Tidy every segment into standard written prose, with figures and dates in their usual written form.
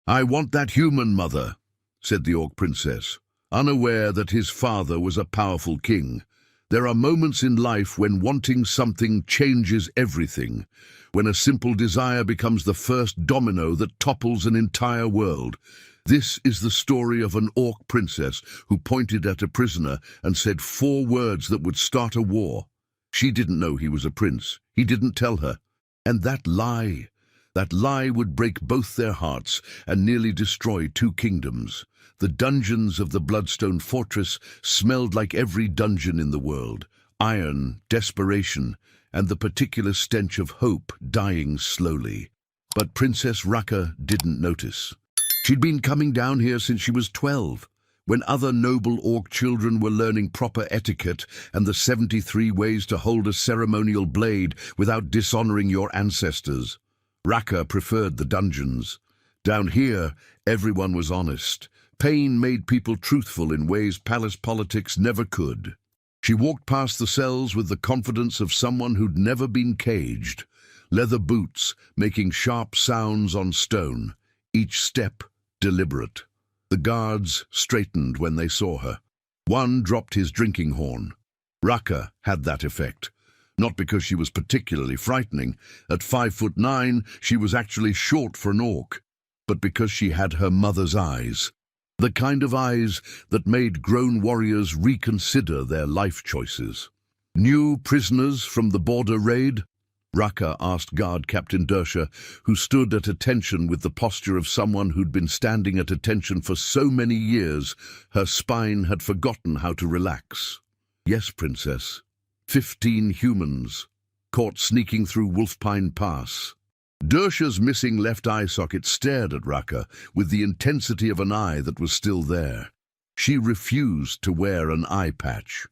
"I want that human, mother," said the Orc princess, unaware that his father was a powerful king. There are moments in life when wanting something changes everything, when a simple desire becomes the first domino that topples an entire world. This is the story of an Orc princess who pointed at a prisoner and said 4 words that would start a war. She didn't know he was a prince. He didn't tell her. And that lie would break both their hearts and nearly destroy 2 kingdoms. The dungeons of the Bloodstone Fortress smelled like every dungeon in the world: iron, desperation, and the particular stench of hope dying slowly. But Princess Raka didn't notice. She'd been coming down here since she was 12, when other noble Orc children were learning proper etiquette and the 73 ways to hold a ceremonial blade without dishonoring your ancestors. Raka preferred the dungeons. Down here, everyone was honest. Pain made people truthful in ways palace politics never could. She walked past the cells with the confidence of someone who'd never been caged. Leather boots making sharp sounds on stone, each step deliberate. The guards straightened when they saw her. One dropped his drinking horn. Raka had that effect. Not because she was particularly frightening. At 5'9", she was actually short for an Orc, but because she had her mother's eyes. The kind of eyes that made grown warriors reconsider their life choices. "New prisoners from the border raid?" Raka asked Guard Captain Dersha, who stood at attention with the posture of someone who'd been standing at attention for so many years, her spine had forgotten how to relax. "Yes, Princess. 15 humans, caught sneaking through Wolfpine Pass." Dersha's missing left eye socket stared at Raka with the intensity of an eye that was still there. She refused to wear an eye patch.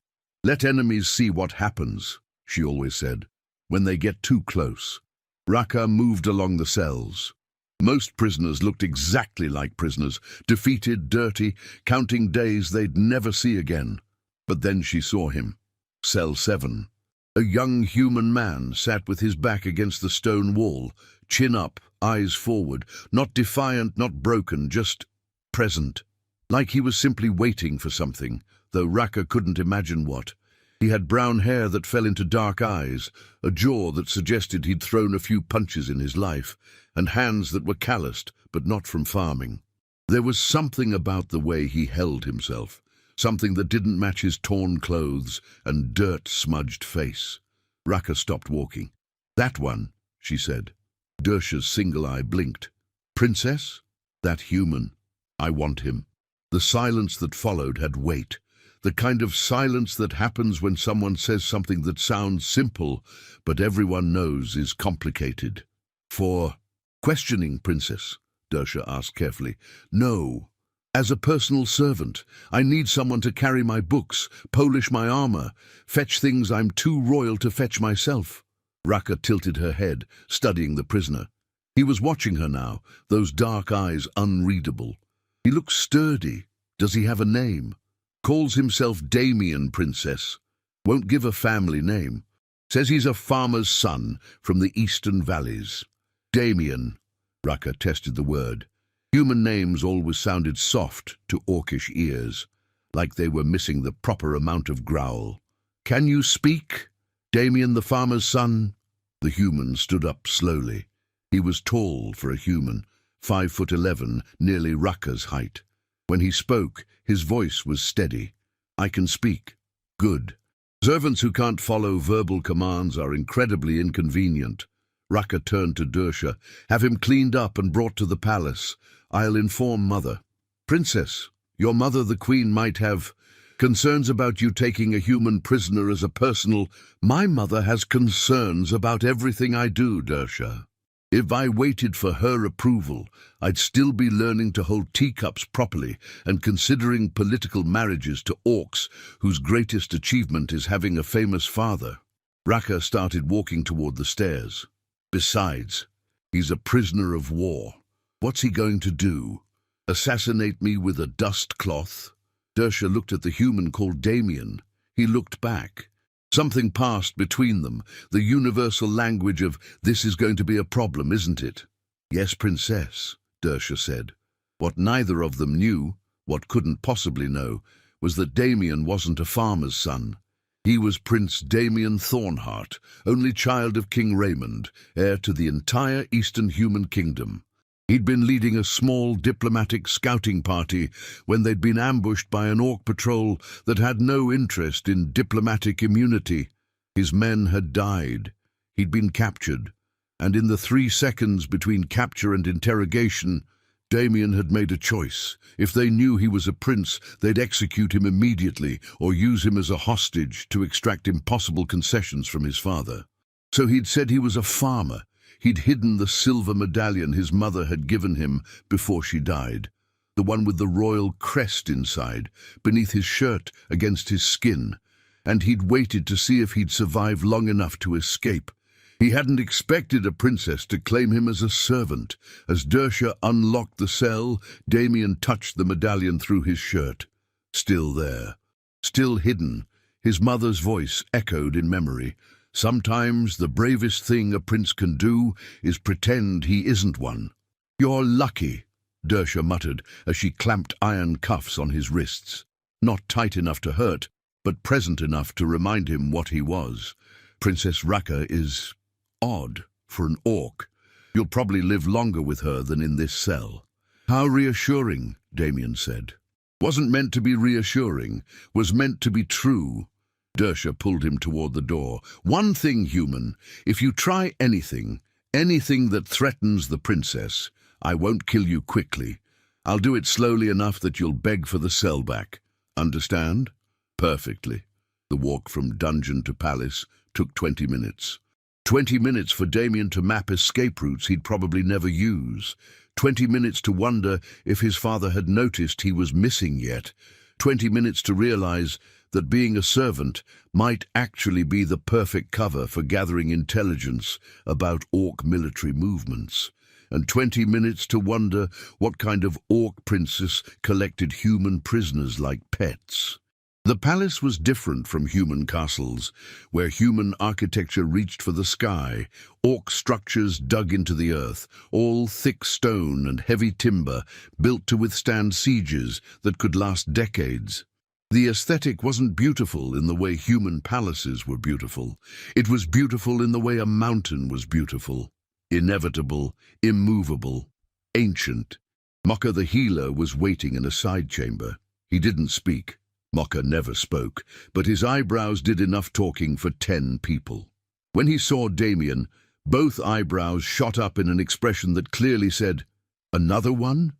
"Let enemies see what happens," she always said, "when they get too close." Raka moved along the cells. Most prisoners looked exactly like prisoners, defeated, dirty, counting days they'd never see again. But then she saw him. Cell 7. A young human man sat with his back against the stone wall, chin up, eyes forward, not defiant, not broken, just present. Like he was simply waiting for something, though Raka couldn't imagine what. He had brown hair that fell into dark eyes, a jaw that suggested he'd thrown a few punches in his life, and hands that were calloused, but not from farming. There was something about the way he held himself, something that didn't match his torn clothes and dirt-smudged face. Raka stopped walking. "That one," she said. Dersha's single eye blinked. "Princess? That human. I want him." The silence that followed had weight. The kind of silence that happens when someone says something that sounds simple, but everyone knows is complicated. "For questioning, Princess?" Dersha asked carefully. "No. As a personal servant, I need someone to carry my books, polish my armor, fetch things I'm too royal to fetch myself." Raka tilted her head, studying the prisoner. He was watching her now, those dark eyes unreadable. "He looks sturdy. Does he have a name?" "Calls himself Damien, Princess. Won't give a family name. Says he's a farmer's son from the eastern valleys." "Damien." Raka tested the word. Human names always sounded soft to Orcish ears, like they were missing the proper amount of growl. "Can you speak? Damien the farmer's son?" The human stood up slowly. He was tall for a human, 5'11", nearly Raka's height. When he spoke, his voice was steady. "I can speak." "Good. Servants who can't follow verbal commands are incredibly inconvenient." Raka turned to Dersha. "Have him cleaned up and brought to the palace. I'll inform Mother." "Princess, your mother the Queen might have concerns about you taking a human prisoner as a personal—" "My mother has concerns about everything I do, Dersha. If I waited for her approval, I'd still be learning to hold teacups properly and considering political marriages to Orcs whose greatest achievement is having a famous father." Raka started walking toward the stairs. "Besides, he's a prisoner of war. What's he going to do? Assassinate me with a dust cloth?" Dersha looked at the human called Damien. He looked back. Something passed between them, the universal language of, "This is going to be a problem, isn't it?" "Yes, Princess," Dersha said. What neither of them knew, what couldn't possibly know, was that Damien wasn't a farmer's son. He was Prince Damien Thornheart, only child of King Raymond, heir to the entire Eastern human kingdom. He'd been leading a small diplomatic scouting party when they'd been ambushed by an orc patrol that had no interest in diplomatic immunity. His men had died. He'd been captured, and in the 3 seconds between capture and interrogation, Damien had made a choice. If they knew he was a prince, they'd execute him immediately or use him as a hostage to extract impossible concessions from his father. So he'd said he was a farmer. He'd hidden the silver medallion his mother had given him before she died, the one with the royal crest inside, beneath his shirt against his skin, and he'd waited to see if he'd survive long enough to escape. He hadn't expected a princess to claim him as a servant. As Dersha unlocked the cell, Damien touched the medallion through his shirt. Still there, still hidden, his mother's voice echoed in memory. Sometimes the bravest thing a prince can do is pretend he isn't one. "You're lucky," Dersha muttered as she clamped iron cuffs on his wrists. Not tight enough to hurt, but present enough to remind him what he was. "Princess Raka is odd for an orc. You'll probably live longer with her than in this cell." "How reassuring," Damien said. "Wasn't meant to be reassuring, was meant to be true." Dersha pulled him toward the door. "One thing, human, if you try anything that threatens the princess, I won't kill you quickly. I'll do it slowly enough that you'll beg for the cell back. Understand?" "Perfectly." The walk from dungeon to palace took 20 minutes. 20 minutes for Damien to map escape routes he'd probably never use. 20 minutes to wonder if his father had noticed he was missing yet. 20 minutes to realize that being a servant might actually be the perfect cover for gathering intelligence about orc military movements. And 20 minutes to wonder what kind of orc princess collected human prisoners like pets. The palace was different from human castles, where human architecture reached for the sky. Orc structures dug into the earth, all thick stone and heavy timber, built to withstand sieges that could last decades. The aesthetic wasn't beautiful in the way human palaces were beautiful. It was beautiful in the way a mountain was beautiful. Inevitable, immovable, ancient. Mokka the healer was waiting in a side chamber. He didn't speak. Mokka never spoke, but his eyebrows did enough talking for 10 people. When he saw Damien, both eyebrows shot up in an expression that clearly said, "Another one?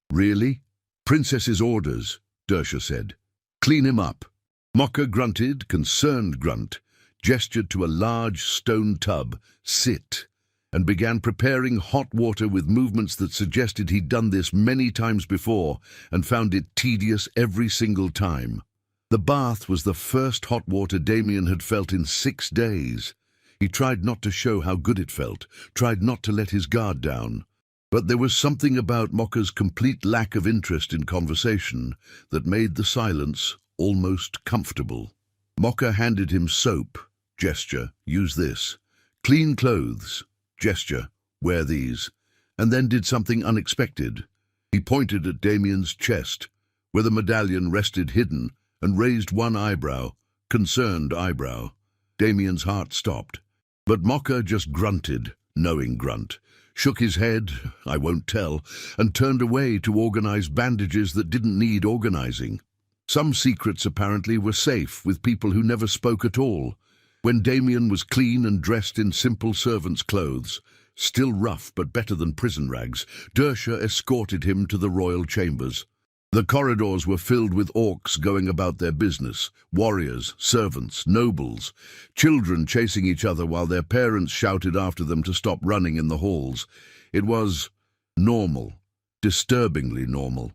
Really?" "Princess's orders," Dersha said. "Clean him up." Mokka grunted, concerned grunt, gestured to a large stone tub, "Sit," and began preparing hot water with movements that suggested he'd done this many times before and found it tedious every single time. The bath was the first hot water Damien had felt in 6 days. He tried not to show how good it felt, tried not to let his guard down. But there was something about Mokka's complete lack of interest in conversation that made the silence almost comfortable. Mokka handed him soap, gesture, "Use this." Clean clothes, gesture, "Wear these," and then did something unexpected. He pointed at Damien's chest, where the medallion rested hidden, and raised one eyebrow, concerned eyebrow. Damien's heart stopped. But Mokka just grunted, knowing grunt, shook his head, "I won't tell," and turned away to organize bandages that didn't need organizing. Some secrets apparently were safe with people who never spoke at all. When Damien was clean and dressed in simple servant's clothes, still rough but better than prison rags, Dersha escorted him to the royal chambers. The corridors were filled with orcs going about their business, warriors, servants, nobles, children chasing each other while their parents shouted after them to stop running in the halls. It was normal, disturbingly normal.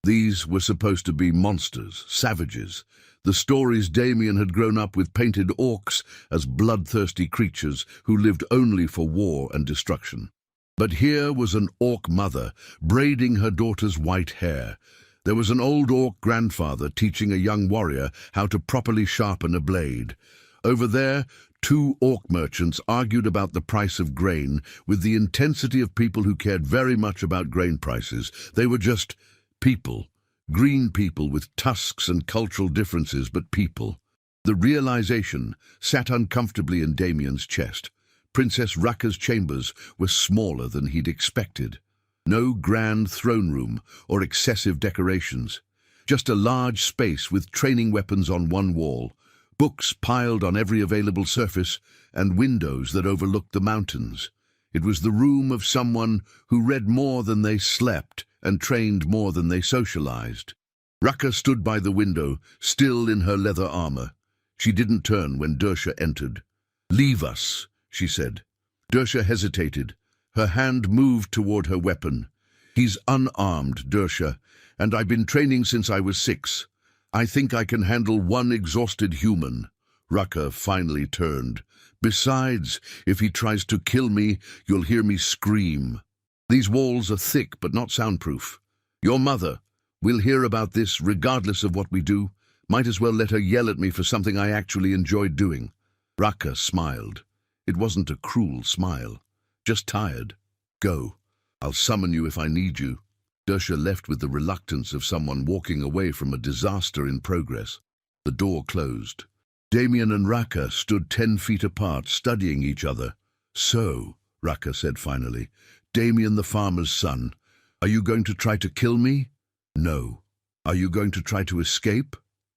These were supposed to be monsters, savages. The stories Damien had grown up with painted orcs as bloodthirsty creatures who lived only for war and destruction. But here was an orc mother braiding her daughter's white hair. There was an old orc grandfather teaching a young warrior how to properly sharpen a blade. Over there, 2 orc merchants argued about the price of grain with the intensity of people who cared very much about grain prices. They were just People. Green people with tusks and cultural differences, but people. The realization sat uncomfortably in Damien's chest. Princess Rucka's chambers were smaller than he'd expected. No grand throne room or excessive decorations. Just a large space with training weapons on one wall, books piled on every available surface, and windows that overlooked the mountains. It was the room of someone who read more than they slept and trained more than they socialized. Rucka stood by the window, still in her leather armor. She didn't turn when Dersha entered. "Leave us," she said. Dersha hesitated. Her hand moved toward her weapon. "He's unarmed, Dersha, and I've been training since I was 6. I think I can handle one exhausted human." Rucka finally turned. "Besides, if he tries to kill me, you'll hear me scream. These walls are thick but not soundproof. Your mother will hear about this regardless of what we do. Might as well let her yell at me for something I actually enjoyed doing." Rucka smiled. It wasn't a cruel smile, just tired. "Go. I'll summon you if I need you." Dersha left with the reluctance of someone walking away from a disaster in progress. The door closed. Damien and Rucka stood 10 feet apart, studying each other. "So," Rucka said finally, "Damien the farmer's son, are you going to try to kill me?" "No." "Are you going to try to escape?"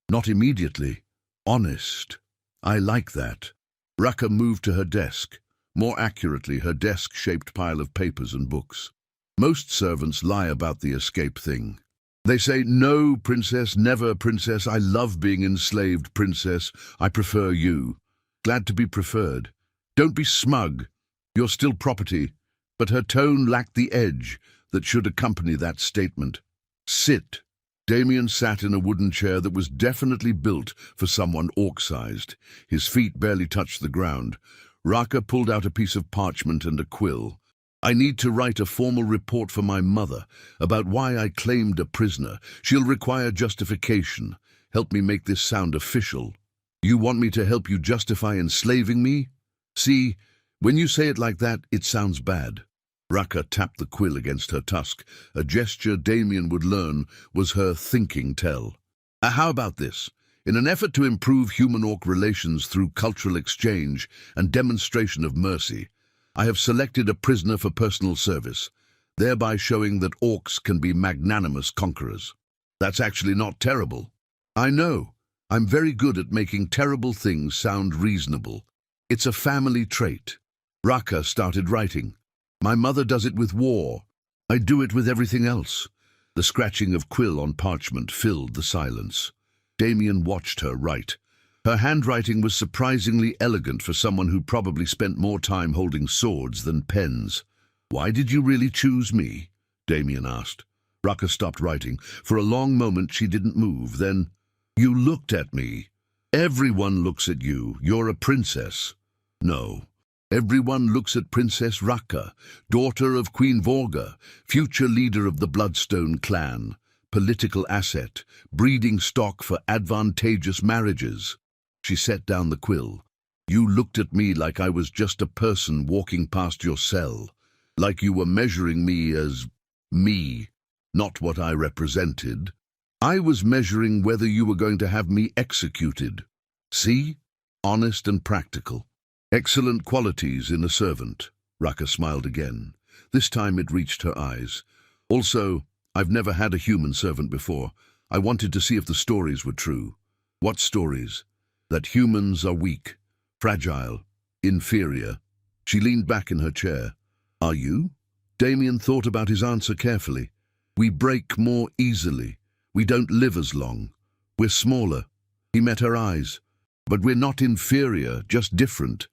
"Not immediately." "Honest." "I like that." Rucka moved to her desk. More accurately, her desk-shaped pile of papers and books. "Most servants lie about the escape thing. They say, 'No, princess, never, princess. I love being enslaved, princess. I prefer you.' Glad to be preferred. Don't be smug. You're still property." But her tone lacked the edge that should accompany that statement. "Sit." Damien sat in a wooden chair that was definitely built for someone orc-sized. His feet barely touched the ground. Rucka pulled out a piece of parchment and a quill. "I need to write a formal report for my mother about why I claimed a prisoner. She'll require justification. Help me make this sound official." "You want me to help you justify enslaving me?" "See, when you say it like that, it sounds bad." Rucka tapped the quill against her tusk, a gesture Damien would learn was her thinking tell. How about this? In an effort to improve human-orc relations through cultural exchange and demonstration of mercy, I have selected a prisoner for personal service, thereby showing that orcs can be magnanimous conquerors. That's actually not terrible. I know. I'm very good at making terrible things sound reasonable. It's a family trait." Rucka started writing. "My mother does it with war. I do it with everything else." The scratching of quill on parchment filled the silence. Damien watched her write. Her handwriting was surprisingly elegant for someone who probably spent more time holding swords than pens. "Why did you really choose me?" Damien asked. Rucka stopped writing. For a long moment she didn't move. Then, "You looked at me. Everyone looks at you. You're a princess." "No. Everyone looks at Princess Rucka, daughter of Queen Vorga, future leader of the Bloodstone clan, political asset, breeding stock for advantageous marriages." She set down the quill. "You looked at me like I was just a person walking past your cell, like you were measuring me as me, not what I represented. I was measuring whether you were going to have me executed. See? Honest and practical. Excellent qualities in a servant." Rucka smiled again. This time it reached her eyes. "Also, I've never had a human servant before. I wanted to see if the stories were true." "What stories?" "That humans are weak, fragile, inferior." She leaned back in her chair. "Are you?" Damien thought about his answer carefully. "We break more easily. We don't live as long. We're smaller." He met her eyes. "But we're not inferior, just different."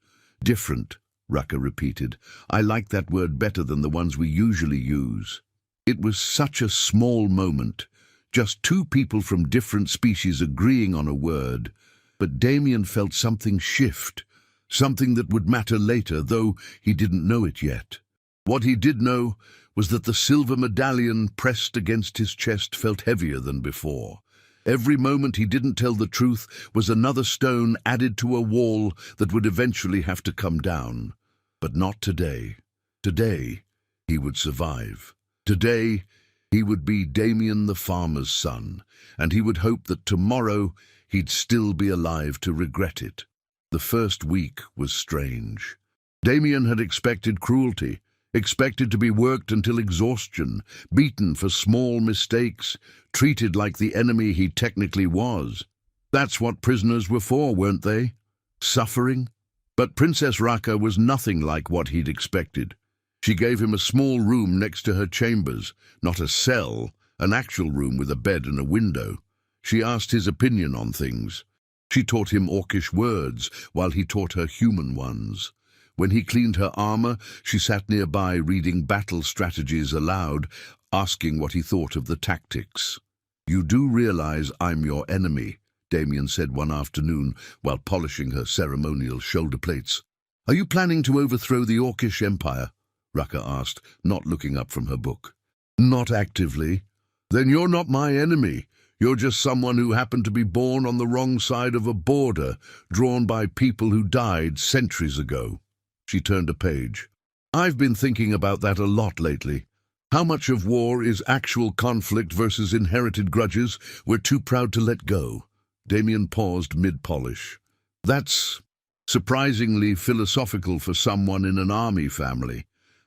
"Different," Rucka repeated. "I like that word better than the ones we usually use." It was such a small moment, just 2 people from different species agreeing on a word, but Damien felt something shift, something that would matter later, though he didn't know it yet. What he did know was that the silver medallion pressed against his chest felt heavier than before. Every moment he didn't tell the truth was another stone added to a wall that would eventually have to come down. But not today. Today, he would survive. Today, He would be Damien the farmer's son, and he would hope that tomorrow he'd still be alive to regret it. The first week was strange. Damien had expected cruelty, expected to be worked until exhaustion, beaten for small mistakes, treated like the enemy he technically was. That's what prisoners were for, weren't they? Suffering? But Princess Raka was nothing like what he'd expected. She gave him a small room next to her chambers, not a cell, an actual room with a bed and a window. She asked his opinion on things. She taught him Orcish words, while he taught her human ones. When he cleaned her armor, she sat nearby reading battle strategies aloud, asking what he thought of the tactics. "You do realize I'm your enemy," Damien said one afternoon while polishing her ceremonial shoulder plates. "Are you planning to overthrow the Orcish Empire?" Raka asked, not looking up from her book. "Not actively." "Then you're not my enemy. You're just someone who happened to be born on the wrong side of a border, drawn by people who died centuries ago." She turned a page. "I've been thinking about that a lot lately. How much of war is actual conflict versus inherited grudges we're too proud to let go?" Damien paused mid-polish. "That's surprisingly philosophical for someone in an army family.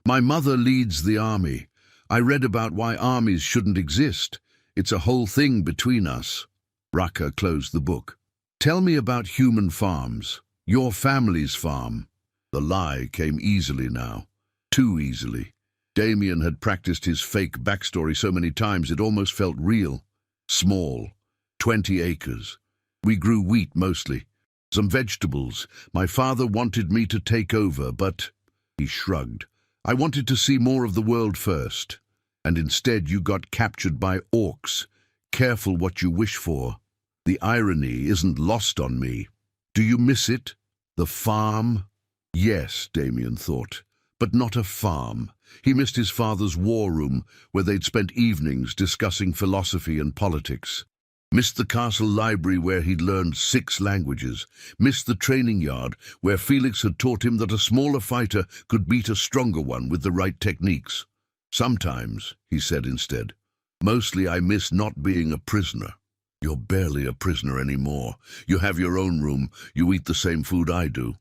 My mother leads the army. I read about why armies shouldn't exist. It's a whole thing between us." Raka closed the book. "Tell me about human farms. Your family's farm." The lie came easily now. Too easily. Damien had practiced his fake backstory so many times it almost felt real. Small. 20 acres. We grew wheat mostly. Some vegetables. My father wanted me to take over, but... He shrugged. "I wanted to see more of the world first. And instead you got captured by orcs. Careful what you wish for. The irony isn't lost on me. Do you miss it? The farm?" Yes, Damien thought, but not a farm. He missed his father's war room, where they'd spent evenings discussing philosophy and politics. Missed the castle library where he'd learned 6 languages. Missed the training yard, where Felix had taught him that a smaller fighter could beat a stronger one with the right techniques. "Sometimes," he said instead. "Mostly I miss not being a prisoner." "You're barely a prisoner anymore. You have your own room. You eat the same food I do.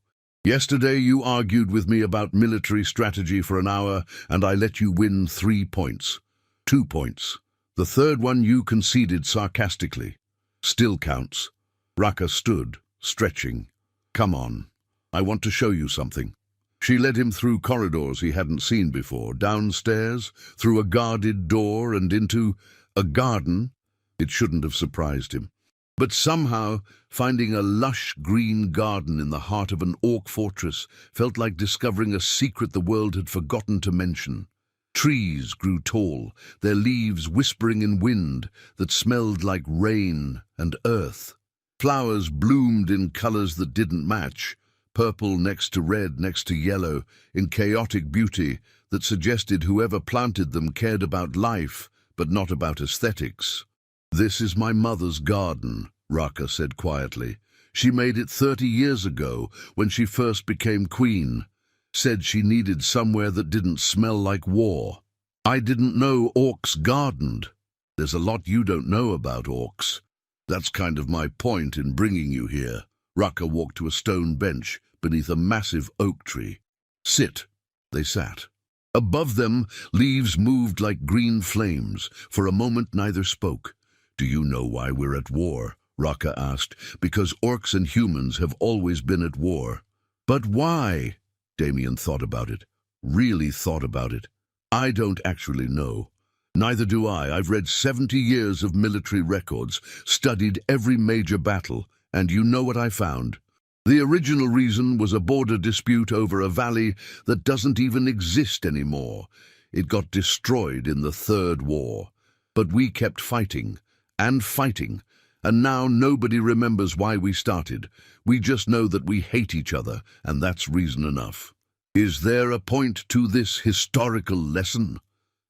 Yesterday you argued with me about military strategy for an hour, and I let you win 3 points. 2 points. The third one you conceded sarcastically. Still counts." Raka stood, stretching. "Come on. I want to show you something." She led him through corridors he hadn't seen before, downstairs, through a guarded door and into a garden. It shouldn't have surprised him. But somehow, finding a lush green garden in the heart of an orc fortress felt like discovering a secret the world had forgotten to mention. Trees grew tall, their leaves whispering in wind that smelled like rain and earth. Flowers bloomed in colors that didn't match, purple next to red next to yellow, in chaotic beauty that suggested whoever planted them cared about life, but not about aesthetics. "This is my mother's garden," Raka said quietly. "She made it 30 years ago, when she first became queen. Said she needed somewhere that didn't smell like war. I didn't know orcs gardened. There's a lot you don't know about orcs. That's kind of my point in bringing you here." Raka walked to a stone bench beneath a massive oak tree. "Sit." They sat. Above them, leaves moved like green flames. For a moment, neither spoke. "Do you know why we're at war?" Raka asked. "Because orcs and humans have always been at war." "But why?" Damien thought about it. Really thought about it. "I don't actually know. Neither do I. I've read 70 years of military records, studied every major battle, and you know what I found? The original reason was a border dispute over a valley that doesn't even exist anymore. It got destroyed in the Third War. But we kept fighting, and fighting, and now nobody remembers why we started. We just know that we hate each other, and that's reason enough. Is there a point to this historical lesson?"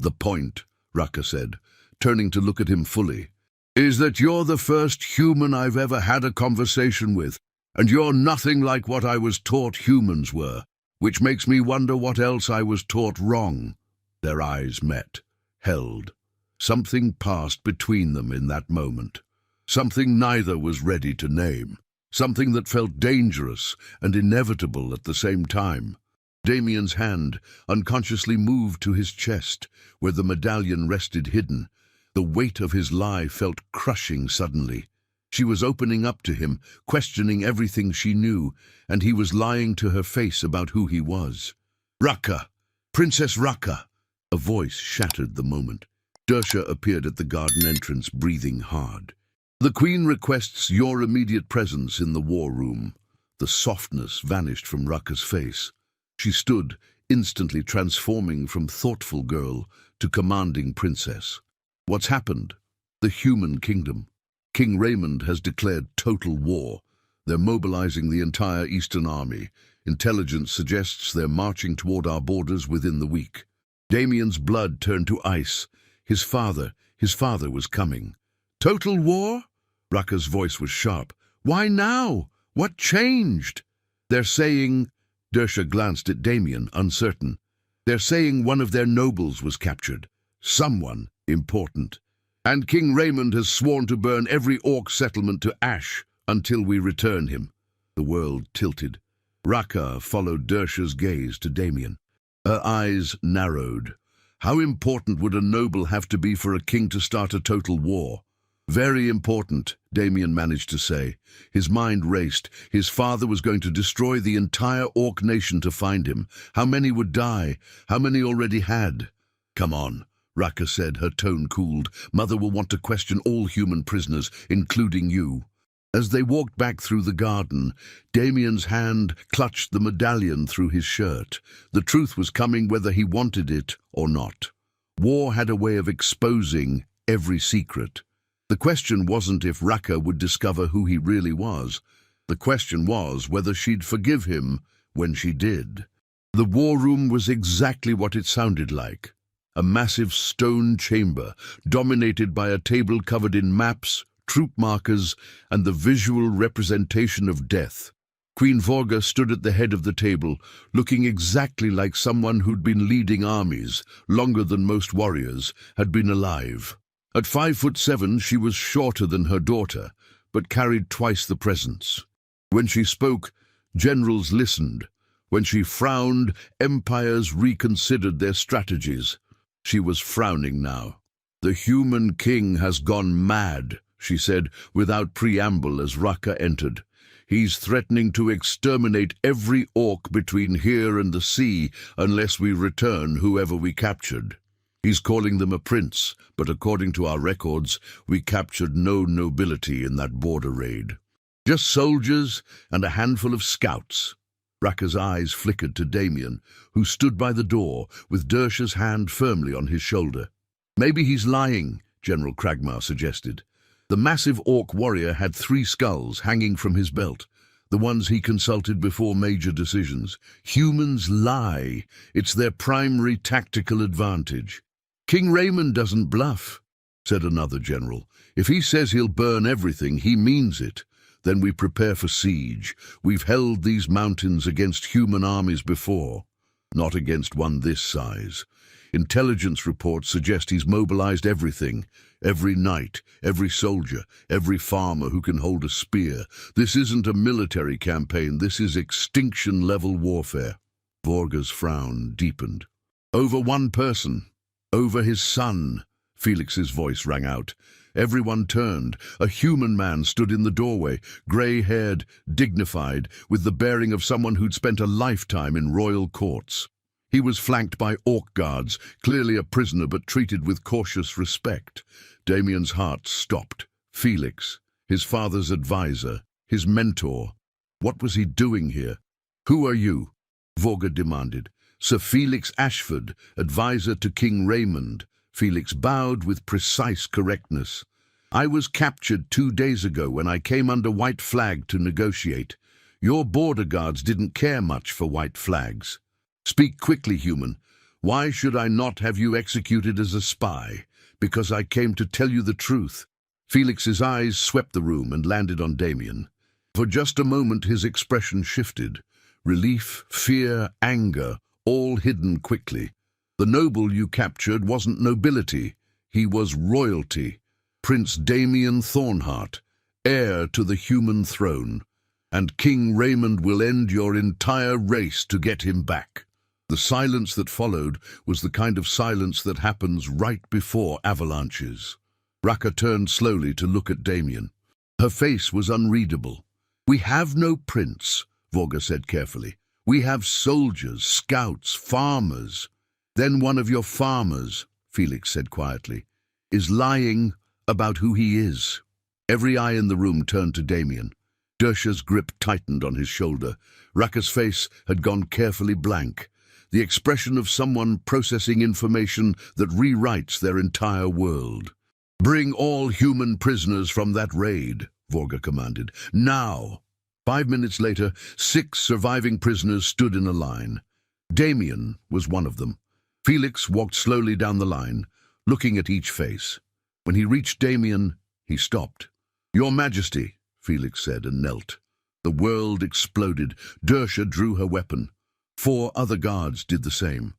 "The point," Raka said, turning to look at him fully, "is that you're the first human I've ever had a conversation with, and you're nothing like what I was taught humans were, which makes me wonder what else I was taught wrong." Their eyes met, held. Something passed between them in that moment. Something neither was ready to name. Something that felt dangerous and inevitable at the same time. Damien's hand unconsciously moved to his chest, where the medallion rested hidden. The weight of his lie felt crushing suddenly. She was opening up to him, questioning everything she knew, and he was lying to her face about who he was. "Raka! Princess Raka!" A voice shattered the moment. Dersha appeared at the garden entrance, breathing hard. "The Queen requests your immediate presence in the war room." The softness vanished from Raka's face. She stood, instantly transforming from thoughtful girl to commanding princess. "What's happened?" "The human kingdom. King Raymond has declared total war. They're mobilizing the entire Eastern Army. Intelligence suggests they're marching toward our borders within the week." Damien's blood turned to ice. His father was coming. "Total war?" Raka's voice was sharp. "Why now? What changed?" "They're saying—" Dersha glanced at Damien, uncertain. "They're saying one of their nobles was captured. Someone important. And King Raymond has sworn to burn every Orc settlement to ash until we return him." The world tilted. Raka followed Dersha's gaze to Damien. Her eyes narrowed. How important would a noble have to be for a king to start a total war? "Very important," Damien managed to say. His mind raced. His father was going to destroy the entire Orc nation to find him. How many would die? How many already had? "Come on," Raka said, her tone cooled. "Mother will want to question all human prisoners, including you." As they walked back through the garden, Damien's hand clutched the medallion through his shirt. The truth was coming whether he wanted it or not. War had a way of exposing every secret. The question wasn't if Raka would discover who he really was. The question was whether she'd forgive him when she did. The war room was exactly what it sounded like. A massive stone chamber, dominated by a table covered in maps, troop markers, and the visual representation of death. Queen Vorga stood at the head of the table, looking exactly like someone who'd been leading armies, longer than most warriors, had been alive. At 5'7", she was shorter than her daughter, but carried twice the presence. When she spoke, generals listened. When she frowned, empires reconsidered their strategies. She was frowning now. "The human king has gone mad," she said without preamble as Raka entered. "He's threatening to exterminate every Orc between here and the sea unless we return whoever we captured. He's calling them a prince, but according to our records, we captured no nobility in that border raid. Just soldiers and a handful of scouts." Raka's eyes flickered to Damien, who stood by the door with Dersha's hand firmly on his shoulder. "Maybe he's lying," General Kragmar suggested. The massive Orc warrior had 3 skulls hanging from his belt, the ones he consulted before major decisions. Humans lie. It's their primary tactical advantage. "King Raymond doesn't bluff," said another general. "If he says he'll burn everything, he means it. Then we prepare for siege. We've held these mountains against human armies before, not against one this size. Intelligence reports suggest he's mobilized everything. Every knight, every soldier, every farmer who can hold a spear. This isn't a military campaign, this is extinction-level warfare." Vorga's frown deepened. "Over one person. Over his son," Felix's voice rang out. Everyone turned. A human man stood in the doorway, grey-haired, dignified, with the bearing of someone who'd spent a lifetime in royal courts. He was flanked by Orc guards, clearly a prisoner but treated with cautious respect. Damien's heart stopped. Felix, his father's advisor, his mentor. What was he doing here? "Who are you?" Vorga demanded. "Sir Felix Ashford, advisor to King Raymond." Felix bowed with precise correctness. "I was captured 2 days ago when I came under white flag to negotiate. Your border guards didn't care much for white flags. Speak quickly, human. Why should I not have you executed as a spy? Because I came to tell you the truth." Felix's eyes swept the room and landed on Damien. For just a moment his expression shifted. Relief, fear, anger, all hidden quickly. "The noble you captured wasn't nobility. He was royalty, Prince Damien Thornheart, heir to the human throne, and King Raymond will end your entire race to get him back. The silence that followed was the kind of silence that happens right before avalanches. Raka turned slowly to look at Damien. Her face was unreadable. "We have no prince," Vorga said carefully. "We have soldiers, scouts, farmers." "Then one of your farmers," Felix said quietly, "is lying about who he is." Every eye in the room turned to Damien. Dersha's grip tightened on his shoulder. Raka's face had gone carefully blank, the expression of someone processing information that rewrites their entire world. "Bring all human prisoners from that raid," Vorga commanded. "Now!" 5 minutes later, 6 surviving prisoners stood in a line. Damien was one of them. Felix walked slowly down the line, looking at each face. When he reached Damien, he stopped. "Your Majesty," Felix said, and knelt. The world exploded. Dersha drew her weapon. 4 other guards did the same.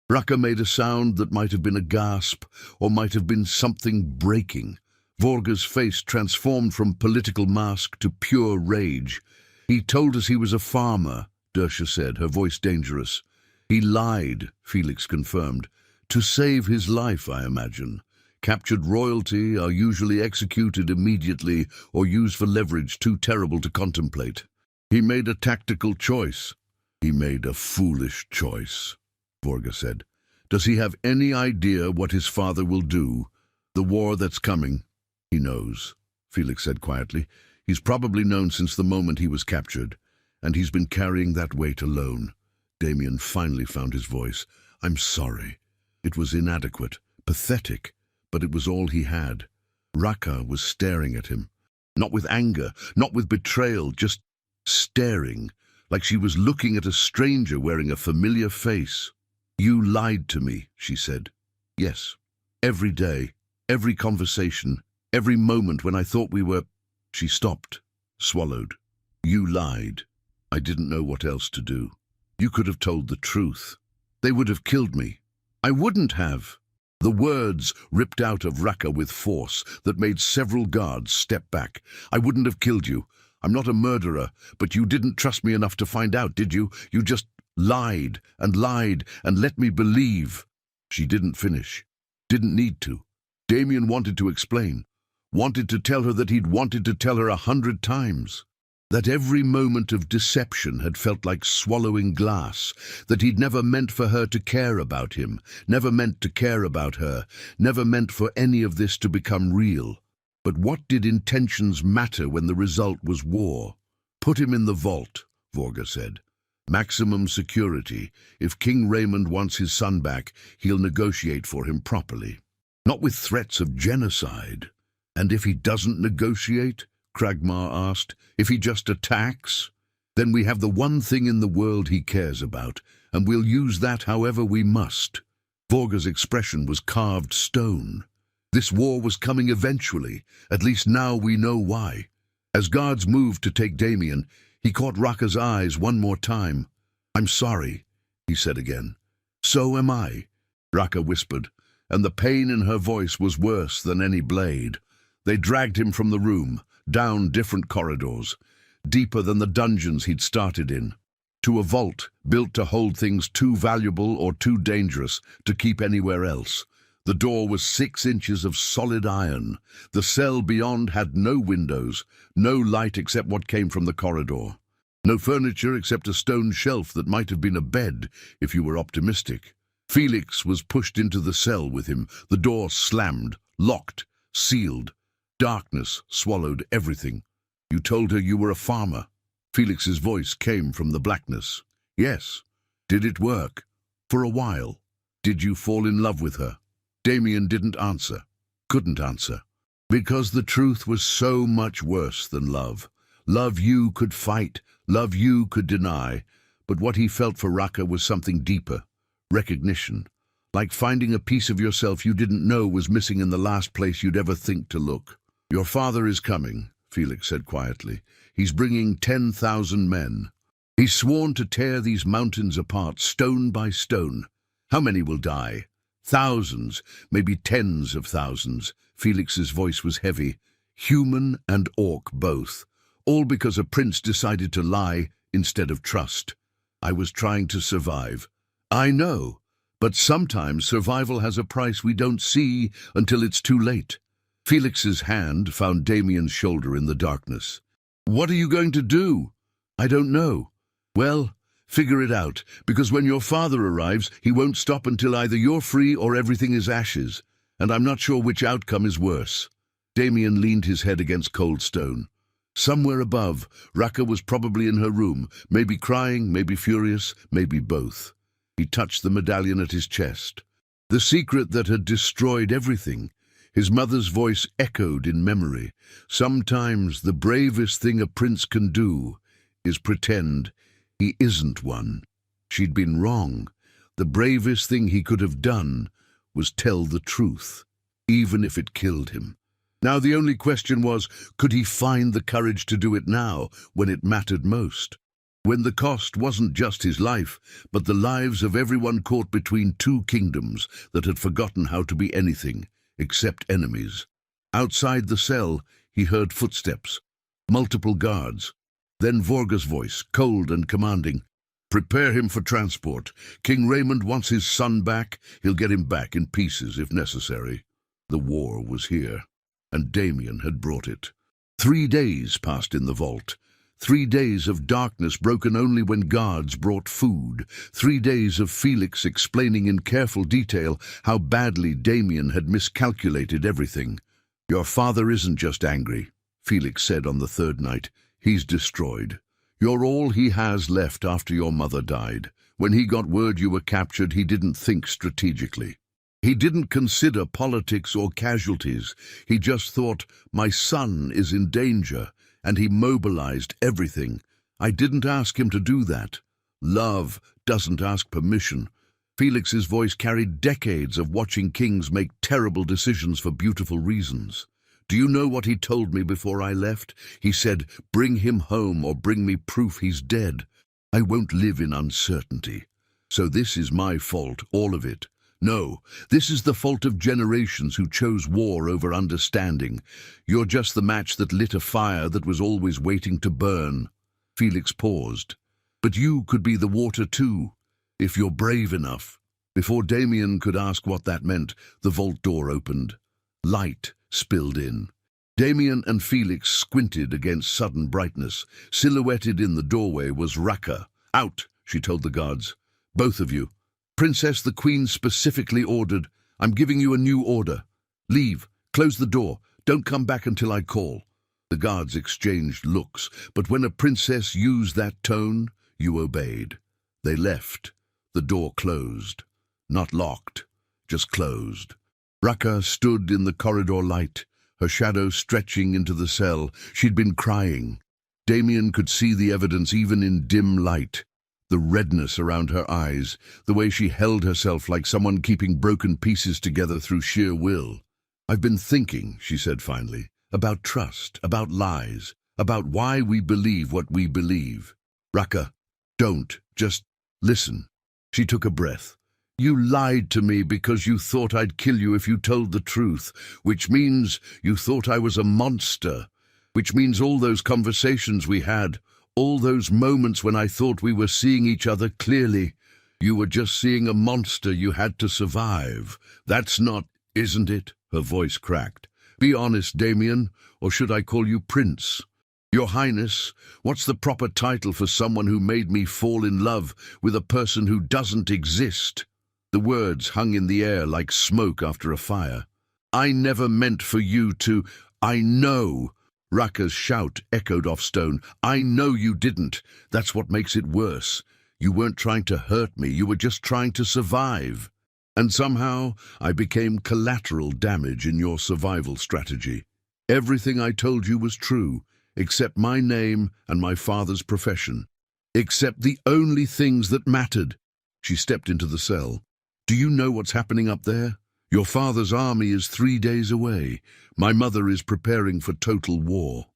Raka made a sound that might have been a gasp, or might have been something breaking. Vorga's face transformed from political mask to pure rage. "He told us he was a farmer," Dersha said, her voice dangerous. "He lied," Felix confirmed. "To save his life, I imagine. Captured royalty are usually executed immediately or used for leverage too terrible to contemplate. He made a tactical choice." "He made a foolish choice," Vorga said. "Does he have any idea what his father will do? The war that's coming?" "He knows," Felix said quietly. "He's probably known since the moment he was captured, and he's been carrying that weight alone." Damien finally found his voice. "I'm sorry. It was inadequate, pathetic, but it was all he had." Raka was staring at him. Not with anger, not with betrayal, just staring, like she was looking at a stranger wearing a familiar face. "You lied to me," she said. "Yes. Every day, every conversation, every moment when I thought we were—" She stopped, swallowed. "You lied. I didn't know what else to do. You could have told the truth. They would have killed me." "I wouldn't have." The words ripped out of Raka with force that made several guards step back. "I wouldn't have killed you. I'm not a murderer, but you didn't trust me enough to find out, did you? You just lied and let me believe." She didn't finish. Didn't need to. Damien wanted to explain. Wanted to tell her that he'd wanted to tell her 100 times. That every moment of deception had felt like swallowing glass, that he'd never meant for her to care about him, never meant to care about her, never meant for any of this to become real. But what did intentions matter when the result was war? "Put him in the vault," Vorga said. "Maximum security. If King Raymond wants his son back, he'll negotiate for him properly. Not with threats of genocide." "And if he doesn't negotiate?" Kragmar asked. "If he just attacks? Then we have the one thing in the world he cares about, and we'll use that however we must." Vorga's expression was carved stone. This war was coming eventually. At least now we know why. As guards moved to take Damien, he caught Raka's eyes one more time. "I'm sorry," he said again. "So am I," Raka whispered, and the pain in her voice was worse than any blade. They dragged him from the room, down different corridors, deeper than the dungeons he'd started in, to a vault built to hold things too valuable or too dangerous to keep anywhere else. The door was 6 inches of solid iron. The cell beyond had no windows, no light except what came from the corridor. No furniture except a stone shelf that might have been a bed, if you were optimistic. Felix was pushed into the cell with him. The door slammed, locked, sealed. Darkness swallowed everything. "You told her you were a farmer." Felix's voice came from the blackness. "Yes." "Did it work?" "For a while." "Did you fall in love with her?" Damien didn't answer. Couldn't answer. Because the truth was so much worse than love. Love you could fight, love you could deny. But what he felt for Raka was something deeper. Recognition. Like finding a piece of yourself you didn't know was missing in the last place you'd ever think to look. "Your father is coming," Felix said quietly. "He's bringing 10,000 men. He's sworn to tear these mountains apart, stone by stone. How many will die?" Thousands, maybe tens of thousands. Felix's voice was heavy. Human and orc both. All because a prince decided to lie instead of trust. I was trying to survive. I know, but sometimes survival has a price we don't see until it's too late. Felix's hand found Damien's shoulder in the darkness. What are you going to do? I don't know. Well, figure it out, because when your father arrives, he won't stop until either you're free or everything is ashes, and I'm not sure which outcome is worse. Damien leaned his head against cold stone. Somewhere above, Raka was probably in her room, maybe crying, maybe furious, maybe both. He touched the medallion at his chest. The secret that had destroyed everything. His mother's voice echoed in memory. Sometimes the bravest thing a prince can do is pretend he isn't one. She'd been wrong. The bravest thing he could have done was tell the truth, even if it killed him. Now the only question was, could he find the courage to do it now, when it mattered most? When the cost wasn't just his life, but the lives of everyone caught between two kingdoms that had forgotten how to be anything except enemies. Outside the cell, he heard footsteps, multiple guards. Then Vorga's voice, cold and commanding. Prepare him for transport. King Raymond wants his son back. He'll get him back in pieces if necessary. The war was here, and Damien had brought it. 3 days passed in the vault. 3 days of darkness broken only when guards brought food. 3 days of Felix explaining in careful detail how badly Damien had miscalculated everything. Your father isn't just angry, Felix said on the 3rd night. He's destroyed. You're all he has left after your mother died. When he got word you were captured, he didn't think strategically. He didn't consider politics or casualties. He just thought, my son is in danger, and he mobilized everything. I didn't ask him to do that. Love doesn't ask permission. Felix's voice carried decades of watching kings make terrible decisions for beautiful reasons. Do you know what he told me before I left? He said, bring him home or bring me proof he's dead. I won't live in uncertainty. So this is my fault, all of it. No, this is the fault of generations who chose war over understanding. You're just the match that lit a fire that was always waiting to burn. Felix paused. But you could be the water too, if you're brave enough. Before Damien could ask what that meant, the vault door opened. Light spilled in. Damien and Felix squinted against sudden brightness. Silhouetted in the doorway was Raka. Out, she told the guards. Both of you. Princess, the Queen specifically ordered. I'm giving you a new order. Leave. Close the door. Don't come back until I call. The guards exchanged looks, but when a princess used that tone, you obeyed. They left. The door closed. Not locked, just closed. Raka stood in the corridor light, her shadow stretching into the cell. She'd been crying. Damien could see the evidence even in dim light. The redness around her eyes, the way she held herself like someone keeping broken pieces together through sheer will. I've been thinking, she said finally, about trust, about lies, about why we believe what we believe. Raka, don't, just listen. She took a breath. You lied to me because you thought I'd kill you if you told the truth, which means you thought I was a monster, which means all those conversations we had, all those moments when I thought we were seeing each other clearly, you were just seeing a monster you had to survive. That's not, isn't it? Her voice cracked. Be honest, Damien, or should I call you Prince? Your Highness, what's the proper title for someone who made me fall in love with a person who doesn't exist? The words hung in the air like smoke after a fire. I never meant for you to... I know. Raka's shout echoed off stone. I know you didn't. That's what makes it worse. You weren't trying to hurt me. You were just trying to survive. And somehow I became collateral damage in your survival strategy. Everything I told you was true, except my name and my father's profession. Except the only things that mattered. She stepped into the cell. Do you know what's happening up there? Your father's army is 3 days away. My mother is preparing for total war.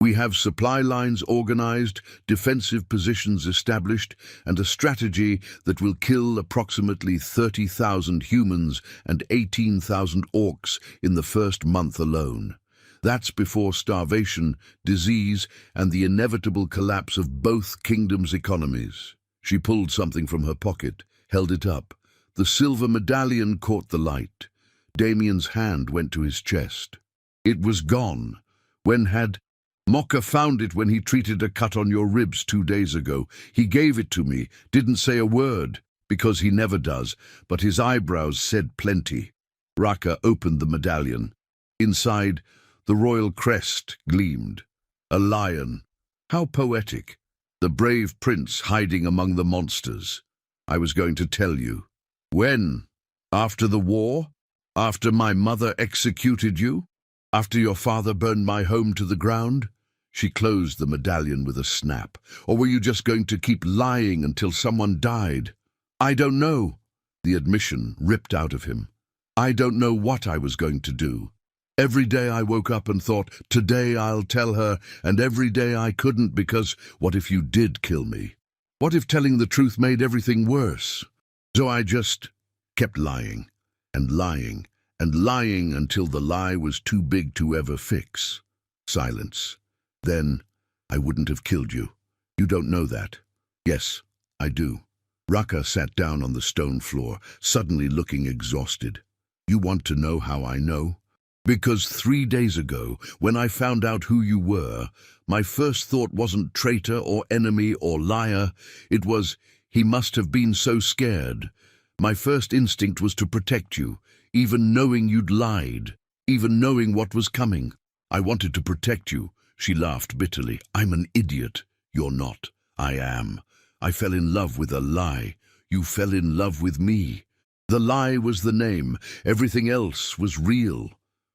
We have supply lines organized, defensive positions established, and a strategy that will kill approximately 30,000 humans and 18,000 orcs in the first month alone. That's before starvation, disease, and the inevitable collapse of both kingdoms' economies. She pulled something from her pocket, held it up. The silver medallion caught the light. Damien's hand went to his chest. It was gone. When had Mocha found it when he treated a cut on your ribs 2 days ago? He gave it to me, didn't say a word, because he never does, but his eyebrows said plenty. Raka opened the medallion. Inside, the royal crest gleamed. A lion. How poetic. The brave prince hiding among the monsters. I was going to tell you. When? After the war? After my mother executed you? After your father burned my home to the ground? She closed the medallion with a snap. Or were you just going to keep lying until someone died? I don't know. The admission ripped out of him. I don't know what I was going to do. Every day I woke up and thought, today I'll tell her, and every day I couldn't because what if you did kill me? What if telling the truth made everything worse? So I just kept lying, and lying, and lying until the lie was too big to ever fix. Silence. Then, I wouldn't have killed you. You don't know that. Yes, I do. Raka sat down on the stone floor, suddenly looking exhausted. You want to know how I know? Because 3 days ago, when I found out who you were, my first thought wasn't traitor or enemy or liar. It was, he must have been so scared. My first instinct was to protect you, even knowing you'd lied, even knowing what was coming. I wanted to protect you. She laughed bitterly. I'm an idiot. You're not. I am. I fell in love with a lie. You fell in love with me. The lie was the name. Everything else was real.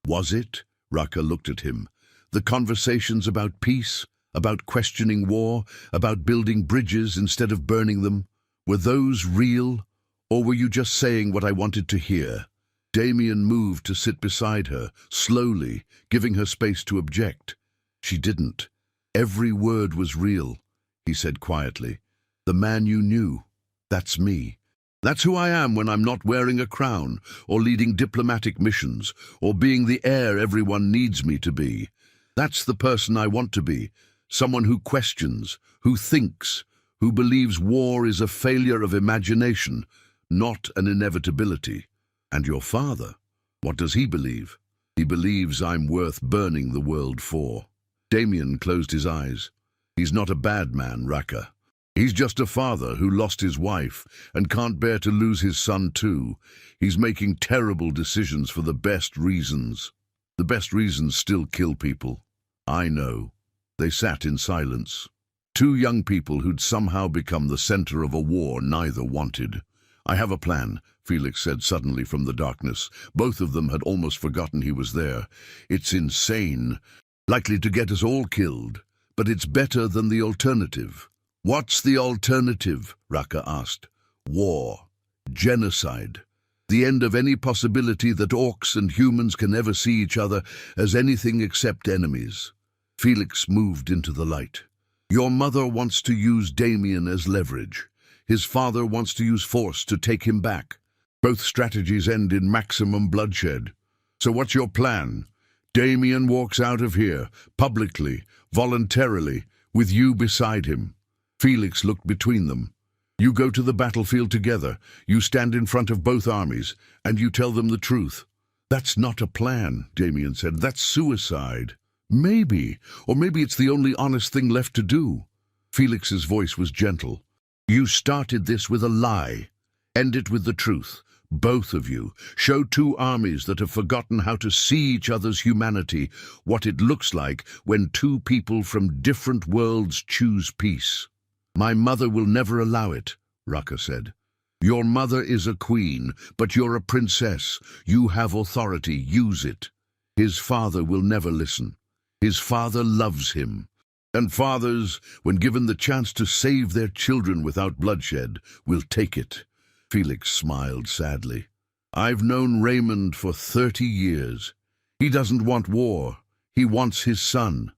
Was it? Raka looked at him. The conversations about peace, about questioning war, about building bridges instead of burning them, were those real? Or were you just saying what I wanted to hear? Damien moved to sit beside her, slowly, giving her space to object. She didn't. Every word was real, he said quietly. The man you knew, that's me. That's who I am when I'm not wearing a crown, or leading diplomatic missions, or being the heir everyone needs me to be. That's the person I want to be, someone who questions, who thinks, who believes war is a failure of imagination, not an inevitability. And your father, what does he believe? He believes I'm worth burning the world for. Damien closed his eyes. He's not a bad man, Raka. He's just a father who lost his wife and can't bear to lose his son too. He's making terrible decisions for the best reasons. The best reasons still kill people. I know. They sat in silence. Two young people who'd somehow become the center of a war neither wanted. I have a plan, Felix said suddenly from the darkness. Both of them had almost forgotten he was there. It's insane, likely to get us all killed, but it's better than the alternative. What's the alternative? Raka asked. War. Genocide. The end of any possibility that orcs and humans can ever see each other as anything except enemies. Felix moved into the light. Your mother wants to use Damien as leverage. His father wants to use force to take him back. Both strategies end in maximum bloodshed. So what's your plan? Damien walks out of here, publicly, voluntarily, with you beside him. Felix looked between them. You go to the battlefield together, you stand in front of both armies, and you tell them the truth. That's not a plan, Damien said. That's suicide. Maybe, or maybe it's the only honest thing left to do. Felix's voice was gentle. You started this with a lie. End it with the truth. Both of you. Show two armies that have forgotten how to see each other's humanity, what it looks like when two people from different worlds choose peace. My mother will never allow it, Raka said. Your mother is a queen, but you're a princess. You have authority. Use it. His father will never listen. His father loves him. And fathers, when given the chance to save their children without bloodshed, will take it. Felix smiled sadly. I've known Raymond for 30 years. He doesn't want war. He wants his son.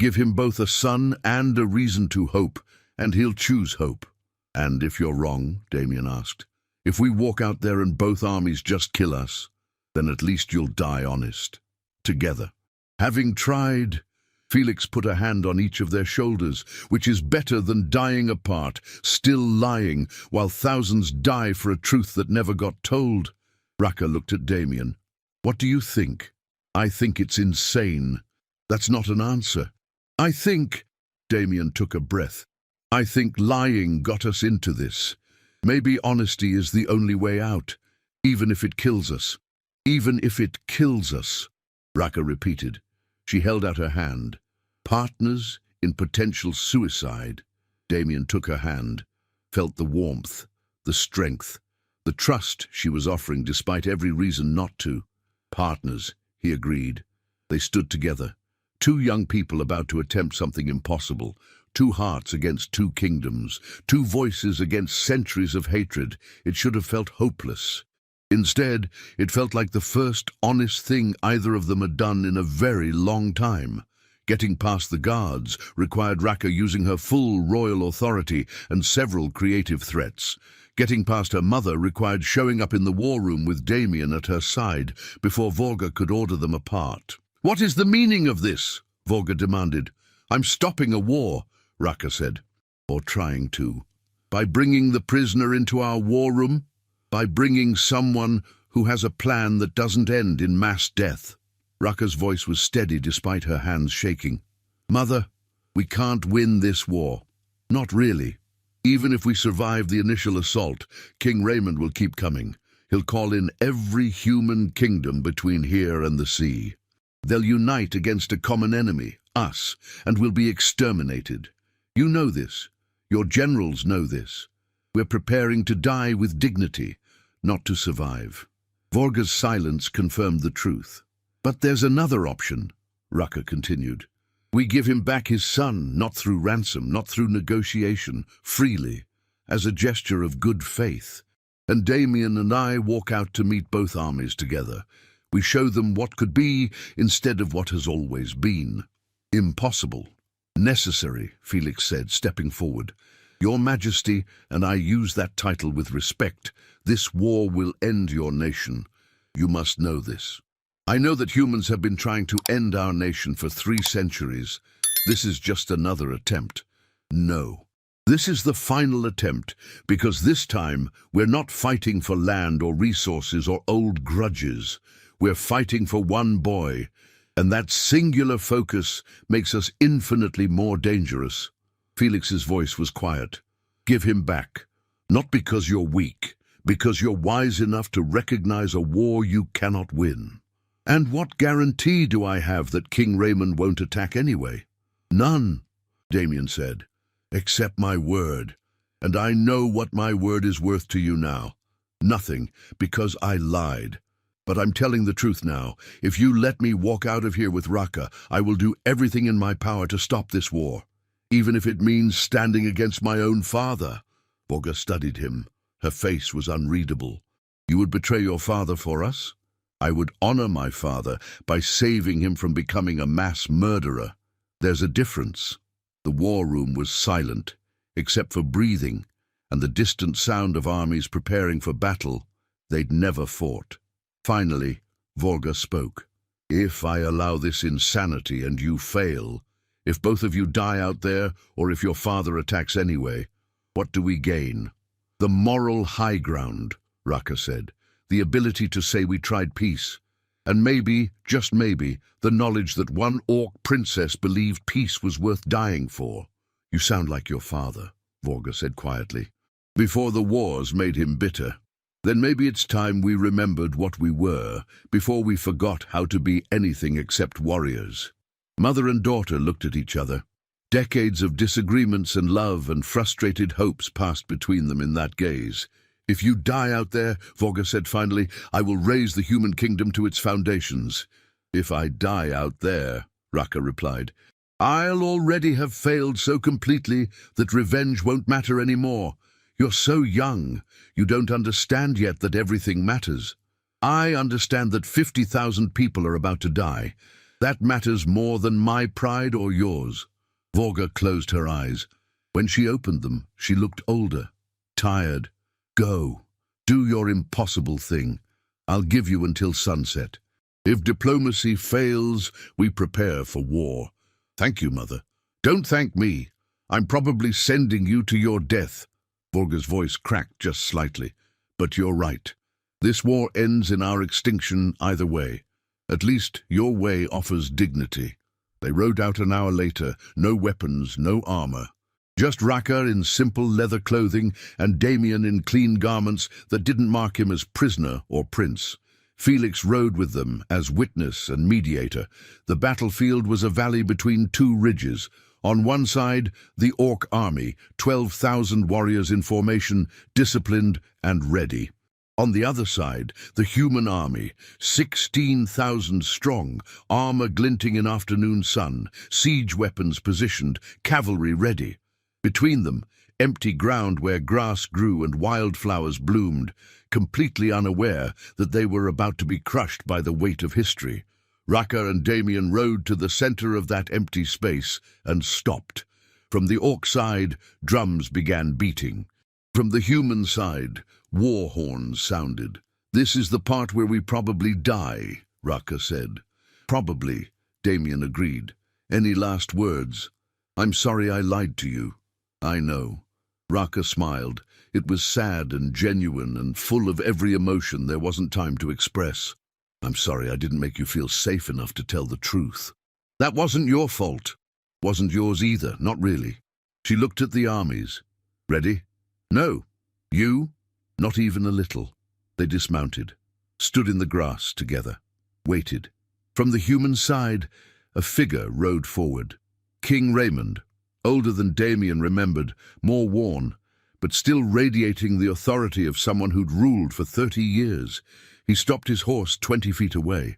Give him both a son and a reason to hope, and he'll choose hope. And if you're wrong, Damien asked, if we walk out there and both armies just kill us, then at least you'll die honest. Together. Having tried, Felix put a hand on each of their shoulders, which is better than dying apart, still lying, while thousands die for a truth that never got told. Raka looked at Damien. What do you think? I think it's insane. That's not an answer. I think, Damien took a breath, I think lying got us into this. Maybe honesty is the only way out, even if it kills us. Even if it kills us, Raka repeated. She held out her hand. Partners in potential suicide. Damien took her hand, felt the warmth, the strength, the trust she was offering despite every reason not to. Partners, he agreed. They stood together. Two young people about to attempt something impossible. Two hearts against two kingdoms. Two voices against centuries of hatred. It should have felt hopeless. Instead, it felt like the first honest thing either of them had done in a very long time. Getting past the guards required Raka using her full royal authority and several creative threats. Getting past her mother required showing up in the war room with Damien at her side before Vorga could order them apart. What is the meaning of this? Vorga demanded. I'm stopping a war, Raka said. Or trying to. By bringing the prisoner into our war room? By bringing someone who has a plan that doesn't end in mass death. Raka's voice was steady despite her hands shaking. Mother, we can't win this war. Not really. Even if we survive the initial assault, King Raymond will keep coming. He'll call in every human kingdom between here and the sea. They'll unite against a common enemy, us, and we'll be exterminated. You know this. Your generals know this. We're preparing to die with dignity, not to survive. Vorga's silence confirmed the truth. But there's another option, Raka continued. We give him back his son, not through ransom, not through negotiation, freely, as a gesture of good faith. And Damien and I walk out to meet both armies together. We show them what could be instead of what has always been. Impossible. Necessary, Felix said, stepping forward. Your Majesty, and I use that title with respect, this war will end your nation. You must know this. I know that humans have been trying to end our nation for 3 centuries. This is just another attempt. No. This is the final attempt, because this time we're not fighting for land or resources or old grudges. We're fighting for one boy, and that singular focus makes us infinitely more dangerous. Felix's voice was quiet. Give him back. Not because you're weak, because you're wise enough to recognize a war you cannot win. And what guarantee do I have that King Raymond won't attack anyway? None, Damien said, except my word. And I know what my word is worth to you now. Nothing, because I lied. But I'm telling the truth now. If you let me walk out of here with Raka, I will do everything in my power to stop this war, even if it means standing against my own father. Vorga studied him. Her face was unreadable. You would betray your father for us? I would honor my father by saving him from becoming a mass murderer. There's a difference. The war room was silent, except for breathing and the distant sound of armies preparing for battle. They'd never fought. Finally, Vorga spoke. If I allow this insanity and you fail, if both of you die out there, or if your father attacks anyway, what do we gain? The moral high ground, Raka said. The ability to say we tried peace. And maybe, just maybe, the knowledge that one orc princess believed peace was worth dying for. You sound like your father, Vorga said quietly. Before the wars made him bitter. Then maybe it's time we remembered what we were, before we forgot how to be anything except warriors. Mother and daughter looked at each other. Decades of disagreements and love and frustrated hopes passed between them in that gaze. If you die out there, Vorga said finally, I will raise the human kingdom to its foundations. If I die out there, Raka replied, I'll already have failed so completely that revenge won't matter anymore. You're so young, you don't understand yet that everything matters. I understand that 50,000 people are about to die, That matters more than my pride or yours." Vorga closed her eyes. When she opened them, she looked older, tired. "Go. Do your impossible thing. I'll give you until sunset. If diplomacy fails, we prepare for war." "Thank you, Mother." "Don't thank me. I'm probably sending you to your death." Vorga's voice cracked just slightly. "But you're right. This war ends in our extinction either way. At least your way offers dignity." They rode out an hour later, no weapons, no armor. Just Raka in simple leather clothing and Damien in clean garments that didn't mark him as prisoner or prince. Felix rode with them as witness and mediator. The battlefield was a valley between two ridges. On one side, the Orc army, 12,000 warriors in formation, disciplined and ready. On the other side, the human army, 16,000 strong, armor glinting in afternoon sun, siege weapons positioned, cavalry ready. Between them, empty ground where grass grew and wildflowers bloomed, completely unaware that they were about to be crushed by the weight of history. Raka and Damien rode to the center of that empty space and stopped. From the Orc side, drums began beating. From the human side, war horns sounded. "This is the part where we probably die," Raka said. "Probably," Damien agreed. "Any last words?" "I'm sorry I lied to you." "I know." Raka smiled. It was sad and genuine and full of every emotion there wasn't time to express. "I'm sorry I didn't make you feel safe enough to tell the truth." "That wasn't your fault." "Wasn't yours either, not really." She looked at the armies. "Ready?" "No." "You?" "Not even a little." They dismounted, stood in the grass together, waited. From the human side, a figure rode forward. King Raymond, older than Damien remembered, more worn, but still radiating the authority of someone who'd ruled for 30 years. He stopped his horse 20 feet away.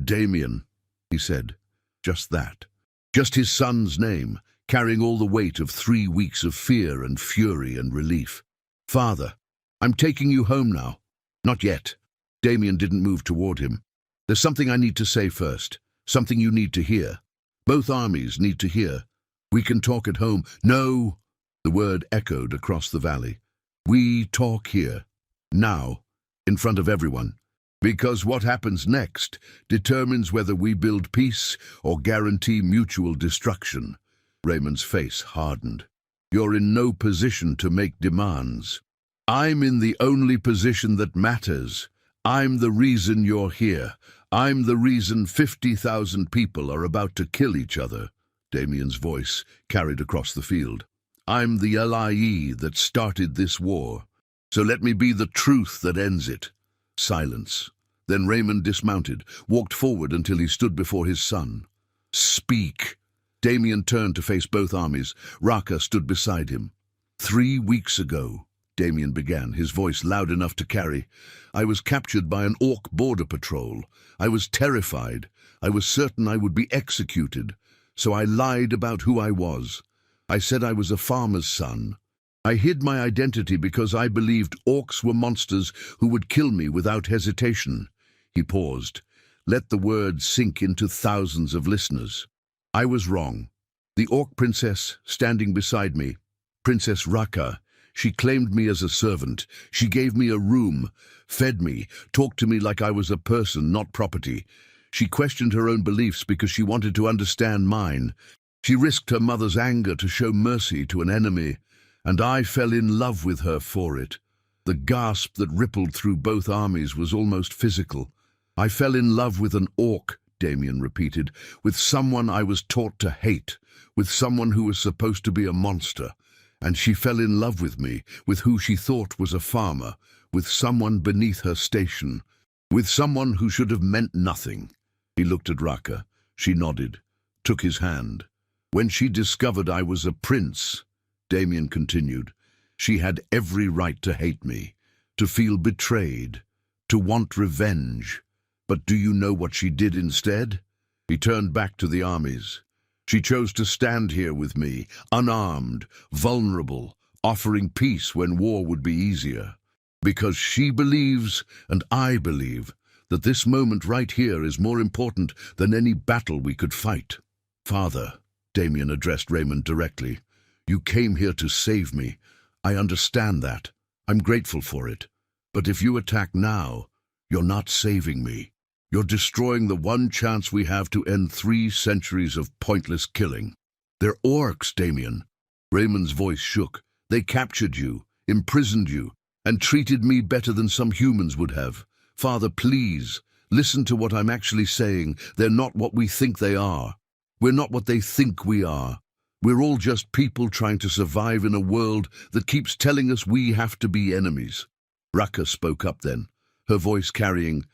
"Damien," he said. Just that. Just his son's name, carrying all the weight of 3 weeks of fear and fury and relief. "Father, I'm taking you home now." "Not yet." Damien didn't move toward him. "There's something I need to say first, something you need to hear. Both armies need to hear. We can talk at home." "No!" The word echoed across the valley. "We talk here. Now. In front of everyone. Because what happens next determines whether we build peace or guarantee mutual destruction." Raymond's face hardened. "You're in no position to make demands. I'm in the only position that matters. I'm the reason you're here. I'm the reason 50,000 people are about to kill each other." Damien's voice carried across the field. "I'm the ally that started this war. So let me be the truth that ends it." Silence. Then Raymond dismounted, walked forward until he stood before his son. "Speak." Damien turned to face both armies. Raka stood beside him. 3 weeks ago," Damien began, his voice loud enough to carry, "I was captured by an Orc border patrol. I was terrified. I was certain I would be executed. So I lied about who I was. I said I was a farmer's son. I hid my identity because I believed Orcs were monsters who would kill me without hesitation." He paused. Let the words sink into thousands of listeners. "I was wrong. The Orc princess standing beside me, Princess Raka, she claimed me as a servant. She gave me a room, fed me, talked to me like I was a person, not property. She questioned her own beliefs because she wanted to understand mine. She risked her mother's anger to show mercy to an enemy, and I fell in love with her for it." The gasp that rippled through both armies was almost physical. "I fell in love with an Orc," Damien repeated, "with someone I was taught to hate, with someone who was supposed to be a monster. And she fell in love with me, with who she thought was a farmer, with someone beneath her station, with someone who should have meant nothing." He looked at Raka. She nodded, took his hand. "When she discovered I was a prince," Damien continued, "she had every right to hate me, to feel betrayed, to want revenge. But do you know what she did instead?" He turned back to the armies. "She chose to stand here with me, unarmed, vulnerable, offering peace when war would be easier. Because she believes, and I believe, that this moment right here is more important than any battle we could fight. Father, Damien addressed Raymond directly, you came here to save me. I understand that. I'm grateful for it. But if you attack now, you're not saving me. You're destroying the one chance we have to end 3 centuries of pointless killing. They're orcs, Damien. Raymond's voice shook. They captured you, imprisoned you, and treated me better than some humans would have. Father, please, listen to what I'm actually saying. They're not what we think they are. We're not what they think we are. We're all just people trying to survive in a world that keeps telling us we have to be enemies. Raka spoke up then, her voice carrying,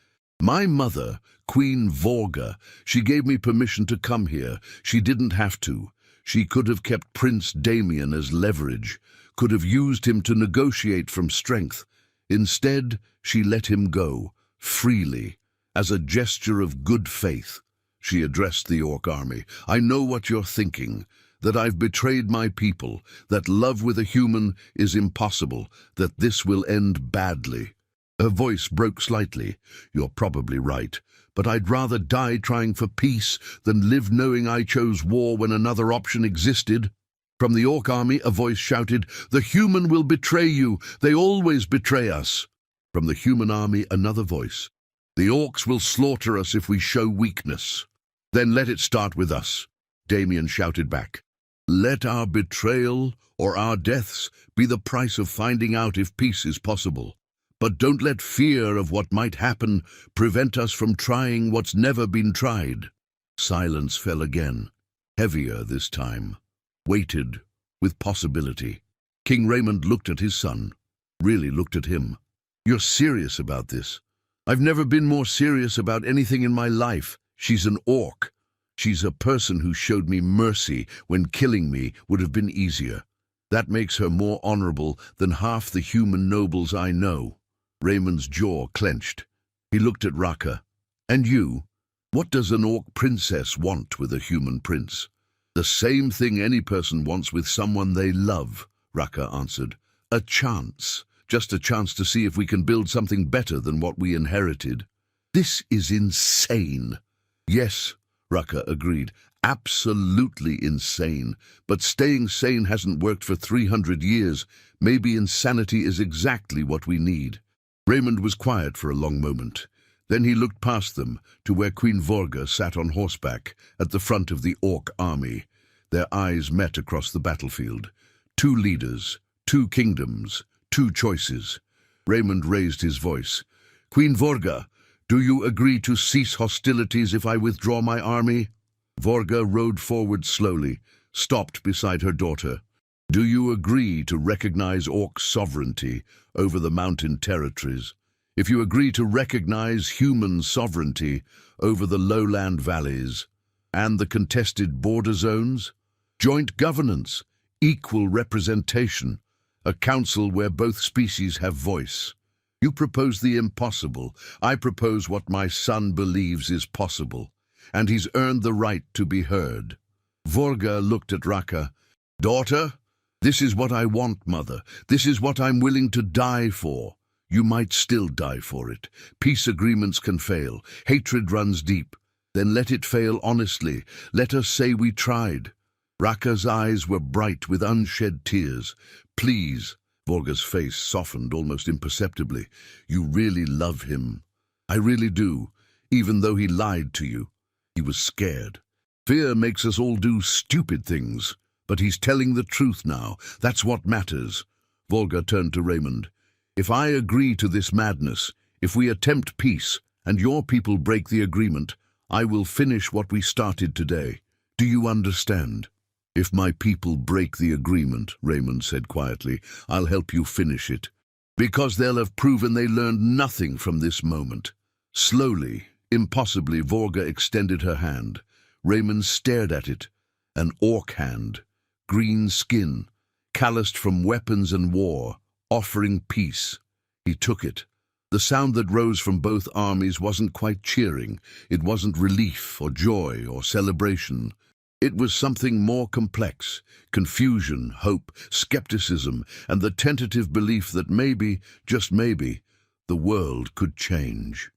my mother, Queen Vorga, she gave me permission to come here. She didn't have to. She could have kept Prince Damien as leverage, could have used him to negotiate from strength. Instead, she let him go, freely, as a gesture of good faith. She addressed the orc army. I know what you're thinking, that I've betrayed my people, that love with a human is impossible, that this will end badly. Her voice broke slightly. You're probably right, but I'd rather die trying for peace than live knowing I chose war when another option existed. From the orc army, a voice shouted, the human will betray you. They always betray us. From the human army, another voice, the orcs will slaughter us if we show weakness. Then let it start with us. Damien shouted back. Let our betrayal or our deaths be the price of finding out if peace is possible. But don't let fear of what might happen prevent us from trying what's never been tried. Silence fell again, heavier this time, weighted with possibility. King Raymond looked at his son, really looked at him. You're serious about this? I've never been more serious about anything in my life. She's an orc. She's a person who showed me mercy when killing me would have been easier. That makes her more honorable than half the human nobles I know. Raymond's jaw clenched. He looked at Raka. And you? What does an orc princess want with a human prince? The same thing any person wants with someone they love, Raka answered. A chance. Just a chance to see if we can build something better than what we inherited. This is insane. Yes, Raka agreed. Absolutely insane. But staying sane hasn't worked for 300 years. Maybe insanity is exactly what we need. Raymond was quiet for a long moment. Then he looked past them to where Queen Vorga sat on horseback at the front of the orc army. Their eyes met across the battlefield. 2 leaders, 2 kingdoms, 2 choices. Raymond raised his voice. Queen Vorga, do you agree to cease hostilities if I withdraw my army? Vorga rode forward slowly, stopped beside her daughter. Do you agree to recognize orc sovereignty over the mountain territories? If you agree to recognize human sovereignty over the lowland valleys and the contested border zones? Joint governance, equal representation, a council where both species have voice. You propose the impossible. I propose what my son believes is possible, and he's earned the right to be heard. Vorga looked at Raka. Daughter, this is what I want, mother. This is what I'm willing to die for. You might still die for it. Peace agreements can fail. Hatred runs deep. Then let it fail honestly. Let us say we tried. Raka's eyes were bright with unshed tears. Please. Vorga's face softened almost imperceptibly. You really love him. I really do, even though he lied to you. He was scared. Fear makes us all do stupid things. But he's telling the truth now. That's what matters. Vorga turned to Raymond. If I agree to this madness, if we attempt peace, and your people break the agreement, I will finish what we started today. Do you understand? If my people break the agreement, Raymond said quietly, I'll help you finish it. Because they'll have proven they learned nothing from this moment. Slowly, impossibly, Vorga extended her hand. Raymond stared at it. An orc hand. Green skin, calloused from weapons and war, offering peace. He took it. The sound that rose from both armies wasn't quite cheering. It wasn't relief or joy or celebration. It was something more complex. Confusion, hope, skepticism, and the tentative belief that maybe, just maybe, the world could change.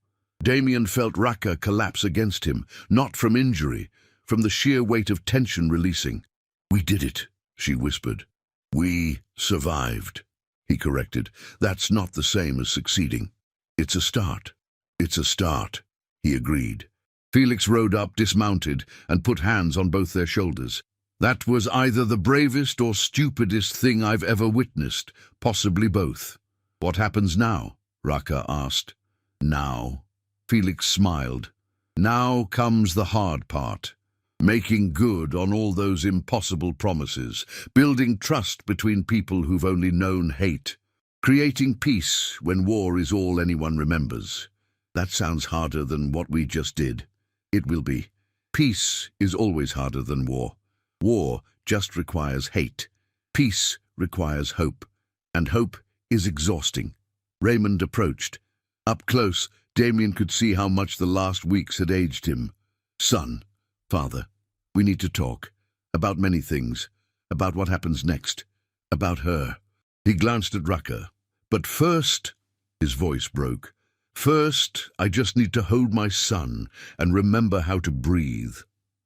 Damien felt Raka collapse against him, not from injury, from the sheer weight of tension releasing. "We did it," she whispered. "We survived," he corrected. "That's not the same as succeeding." "It's a start." "It's a start," he agreed. Felix rode up, dismounted, and put hands on both their shoulders. "That was either the bravest or stupidest thing I've ever witnessed, possibly both." "What happens now?" Raka asked. "Now?" Felix smiled. "Now comes the hard part. Making good on all those impossible promises, building trust between people who've only known hate, creating peace when war is all anyone remembers. That sounds harder than what we just did. It will be. Peace is always harder than war. War just requires hate. Peace requires hope, and hope is exhausting." Raymond approached. Up close, Damien could see how much the last weeks had aged him. "Son, father, we need to talk. About many things. About what happens next. About her." He glanced at Raka. "But first," his voice broke, "first, I just need to hold my son and remember how to breathe."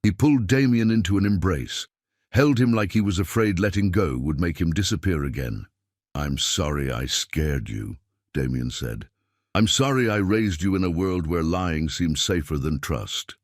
He pulled Damien into an embrace, held him like he was afraid letting go would make him disappear again. "I'm sorry I scared you," Damien said. "I'm sorry I raised you in a world where lying seems safer than trust."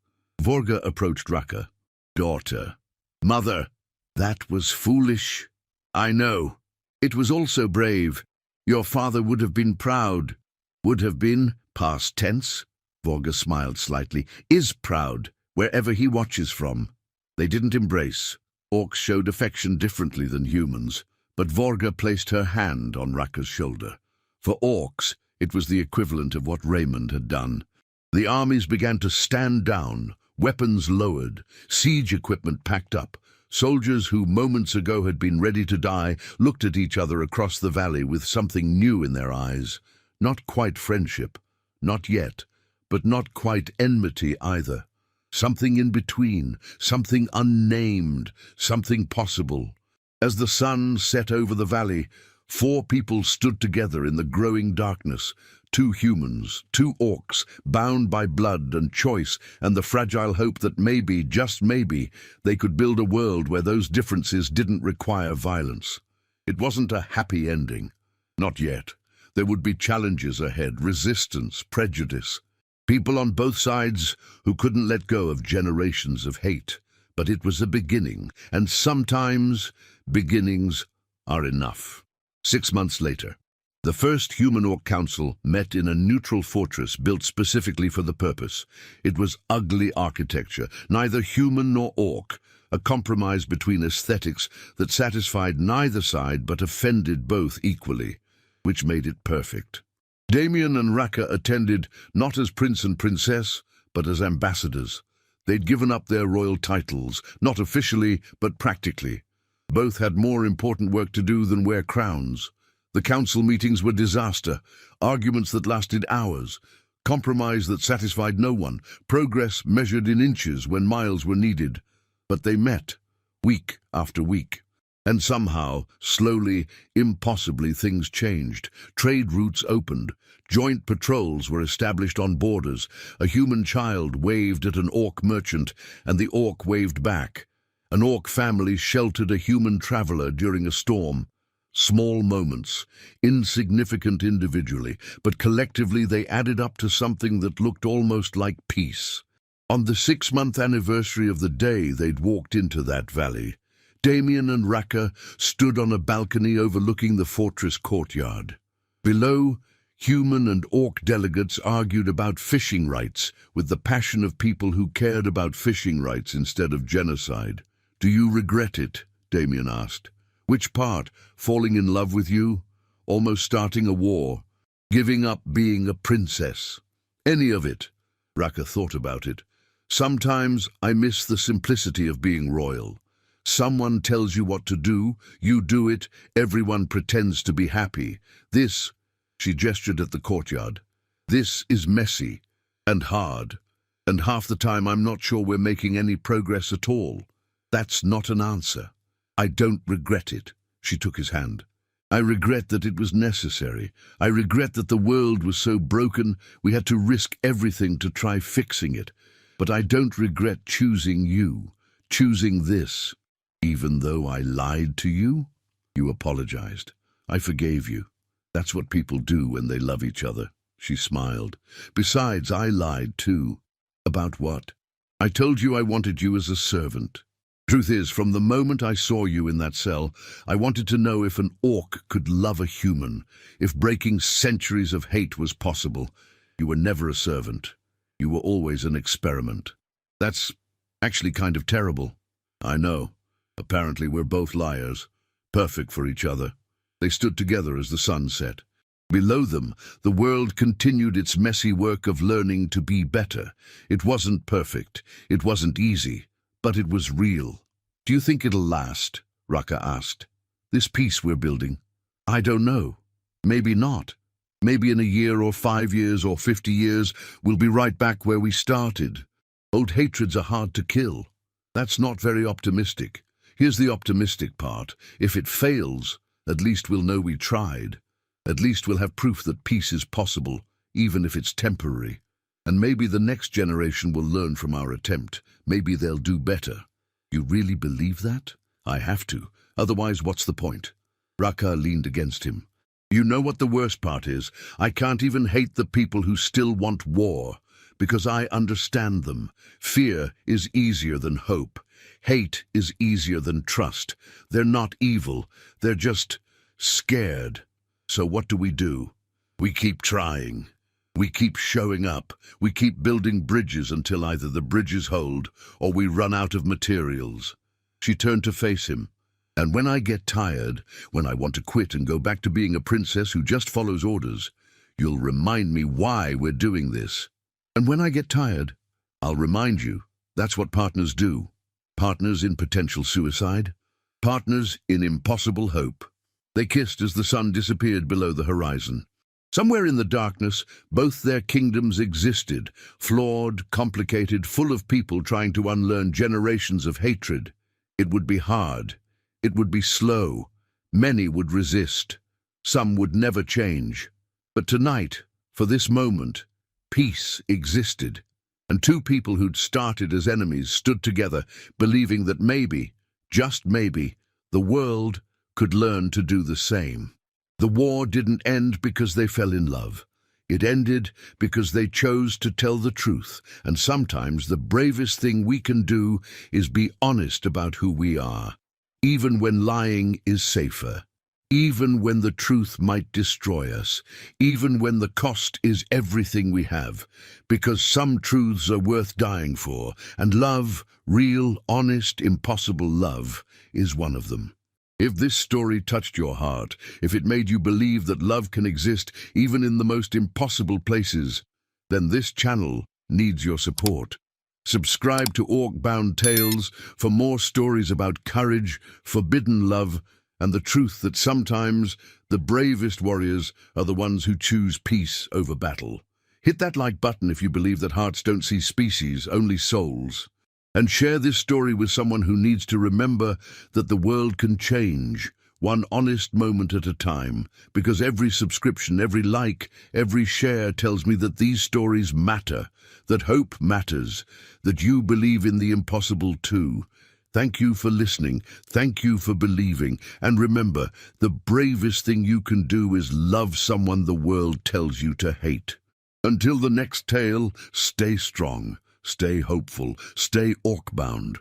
Vorga approached Raka. "Daughter. Mother. That was foolish. I know. It was also brave. Your father would have been proud." "Would have been, past tense." Vorga smiled slightly. "Is proud, wherever he watches from." They didn't embrace. Orcs showed affection differently than humans, but Vorga placed her hand on Raka's shoulder. For orcs, it was the equivalent of what Raymond had done. The armies began to stand down, weapons lowered, siege equipment packed up. Soldiers who moments ago had been ready to die looked at each other across the valley with something new in their eyes. Not quite friendship, not yet, but not quite enmity either. Something in between, something unnamed, something possible. As the sun set over the valley, 4 people stood together in the growing darkness. 2 humans, 2 orcs, bound by blood and choice and the fragile hope that maybe, just maybe, they could build a world where those differences didn't require violence. It wasn't a happy ending. Not yet. There would be challenges ahead, resistance, prejudice. People on both sides who couldn't let go of generations of hate. But it was a beginning, and sometimes beginnings are enough. 6 months later, the first Human-Orc Council met in a neutral fortress built specifically for the purpose. It was ugly architecture, neither human nor orc, a compromise between aesthetics that satisfied neither side but offended both equally, which made it perfect. Damien and Raka attended not as prince and princess, but as ambassadors. They'd given up their royal titles, not officially, but practically. Both had more important work to do than wear crowns. The council meetings were disaster, arguments that lasted hours, compromise that satisfied no one, progress measured in inches when miles were needed. But they met, week after week. And somehow, slowly, impossibly, things changed. Trade routes opened. Joint patrols were established on borders. A human child waved at an orc merchant, and the orc waved back. An orc family sheltered a human traveler during a storm. Small moments, insignificant individually, but collectively they added up to something that looked almost like peace. On the 6-month anniversary of the day they'd walked into that valley, Damien and Raka stood on a balcony overlooking the fortress courtyard. Below, human and orc delegates argued about fishing rights with the passion of people who cared about fishing rights instead of genocide. "Do you regret it?" Damien asked. "Which part? Falling in love with you? Almost starting a war? Giving up being a princess? Any of it?" Raka thought about it. "Sometimes I miss the simplicity of being royal. Someone tells you what to do, you do it, everyone pretends to be happy. This," she gestured at the courtyard, "this is messy and hard, and half the time I'm not sure we're making any progress at all. That's not an answer. I don't regret it." She took his hand. I regret that it was necessary. I regret that the world was so broken we had to risk everything to try fixing it. But I don't regret choosing you, choosing this. Even though I lied to you, you apologized. I forgave you. That's what people do when they love each other. She smiled. Besides, I lied too. About what? I told you I wanted you as a servant. Truth is, from the moment I saw you in that cell, I wanted to know if an orc could love a human, if breaking centuries of hate was possible. You were never a servant. You were always an experiment. That's actually kind of terrible. I know. Apparently we're both liars, perfect for each other. They stood together as the sun set. Below them, the world continued its messy work of learning to be better. It wasn't perfect. It wasn't easy. But it was real. Do you think it'll last? Raka asked. This peace we're building? I don't know. Maybe not. Maybe in a year or 5 years or 50 years, we'll be right back where we started. Old hatreds are hard to kill. That's not very optimistic. Here's the optimistic part. If it fails, at least we'll know we tried. At least we'll have proof that peace is possible, even if it's temporary. And maybe the next generation will learn from our attempt. Maybe they'll do better. You really believe that? I have to. Otherwise, what's the point? Raka leaned against him. You know what the worst part is? I can't even hate the people who still want war, because I understand them. Fear is easier than hope. Hate is easier than trust. They're not evil. They're just scared. So what do? We keep trying. We keep showing up. We keep building bridges until either the bridges hold or we run out of materials. She turned to face him. And when I get tired, when I want to quit and go back to being a princess who just follows orders, you'll remind me why we're doing this. And when I get tired, I'll remind you. That's what partners do. Partners in potential suicide. Partners in impossible hope. They kissed as the sun disappeared below the horizon. Somewhere in the darkness, both their kingdoms existed, flawed, complicated, full of people trying to unlearn generations of hatred. It would be hard. It would be slow. Many would resist. Some would never change. But tonight, for this moment, peace existed. And two people who'd started as enemies stood together, believing that maybe, just maybe, the world could learn to do the same. The war didn't end because they fell in love. It ended because they chose to tell the truth, and sometimes the bravest thing we can do is be honest about who we are, even when lying is safer, even when the truth might destroy us, even when the cost is everything we have, because some truths are worth dying for, and love, real, honest, impossible love, is one of them. If this story touched your heart, if it made you believe that love can exist even in the most impossible places, then this channel needs your support. Subscribe to Orcbound Tales for more stories about courage, forbidden love, and the truth that sometimes the bravest warriors are the ones who choose peace over battle. Hit that like button if you believe that hearts don't see species, only souls. And share this story with someone who needs to remember that the world can change, one honest moment at a time, because every subscription, every like, every share tells me that these stories matter, that hope matters, that you believe in the impossible too. Thank you for listening, thank you for believing, and remember, the bravest thing you can do is love someone the world tells you to hate. Until the next tale, stay strong. Stay hopeful, stay Orcbound.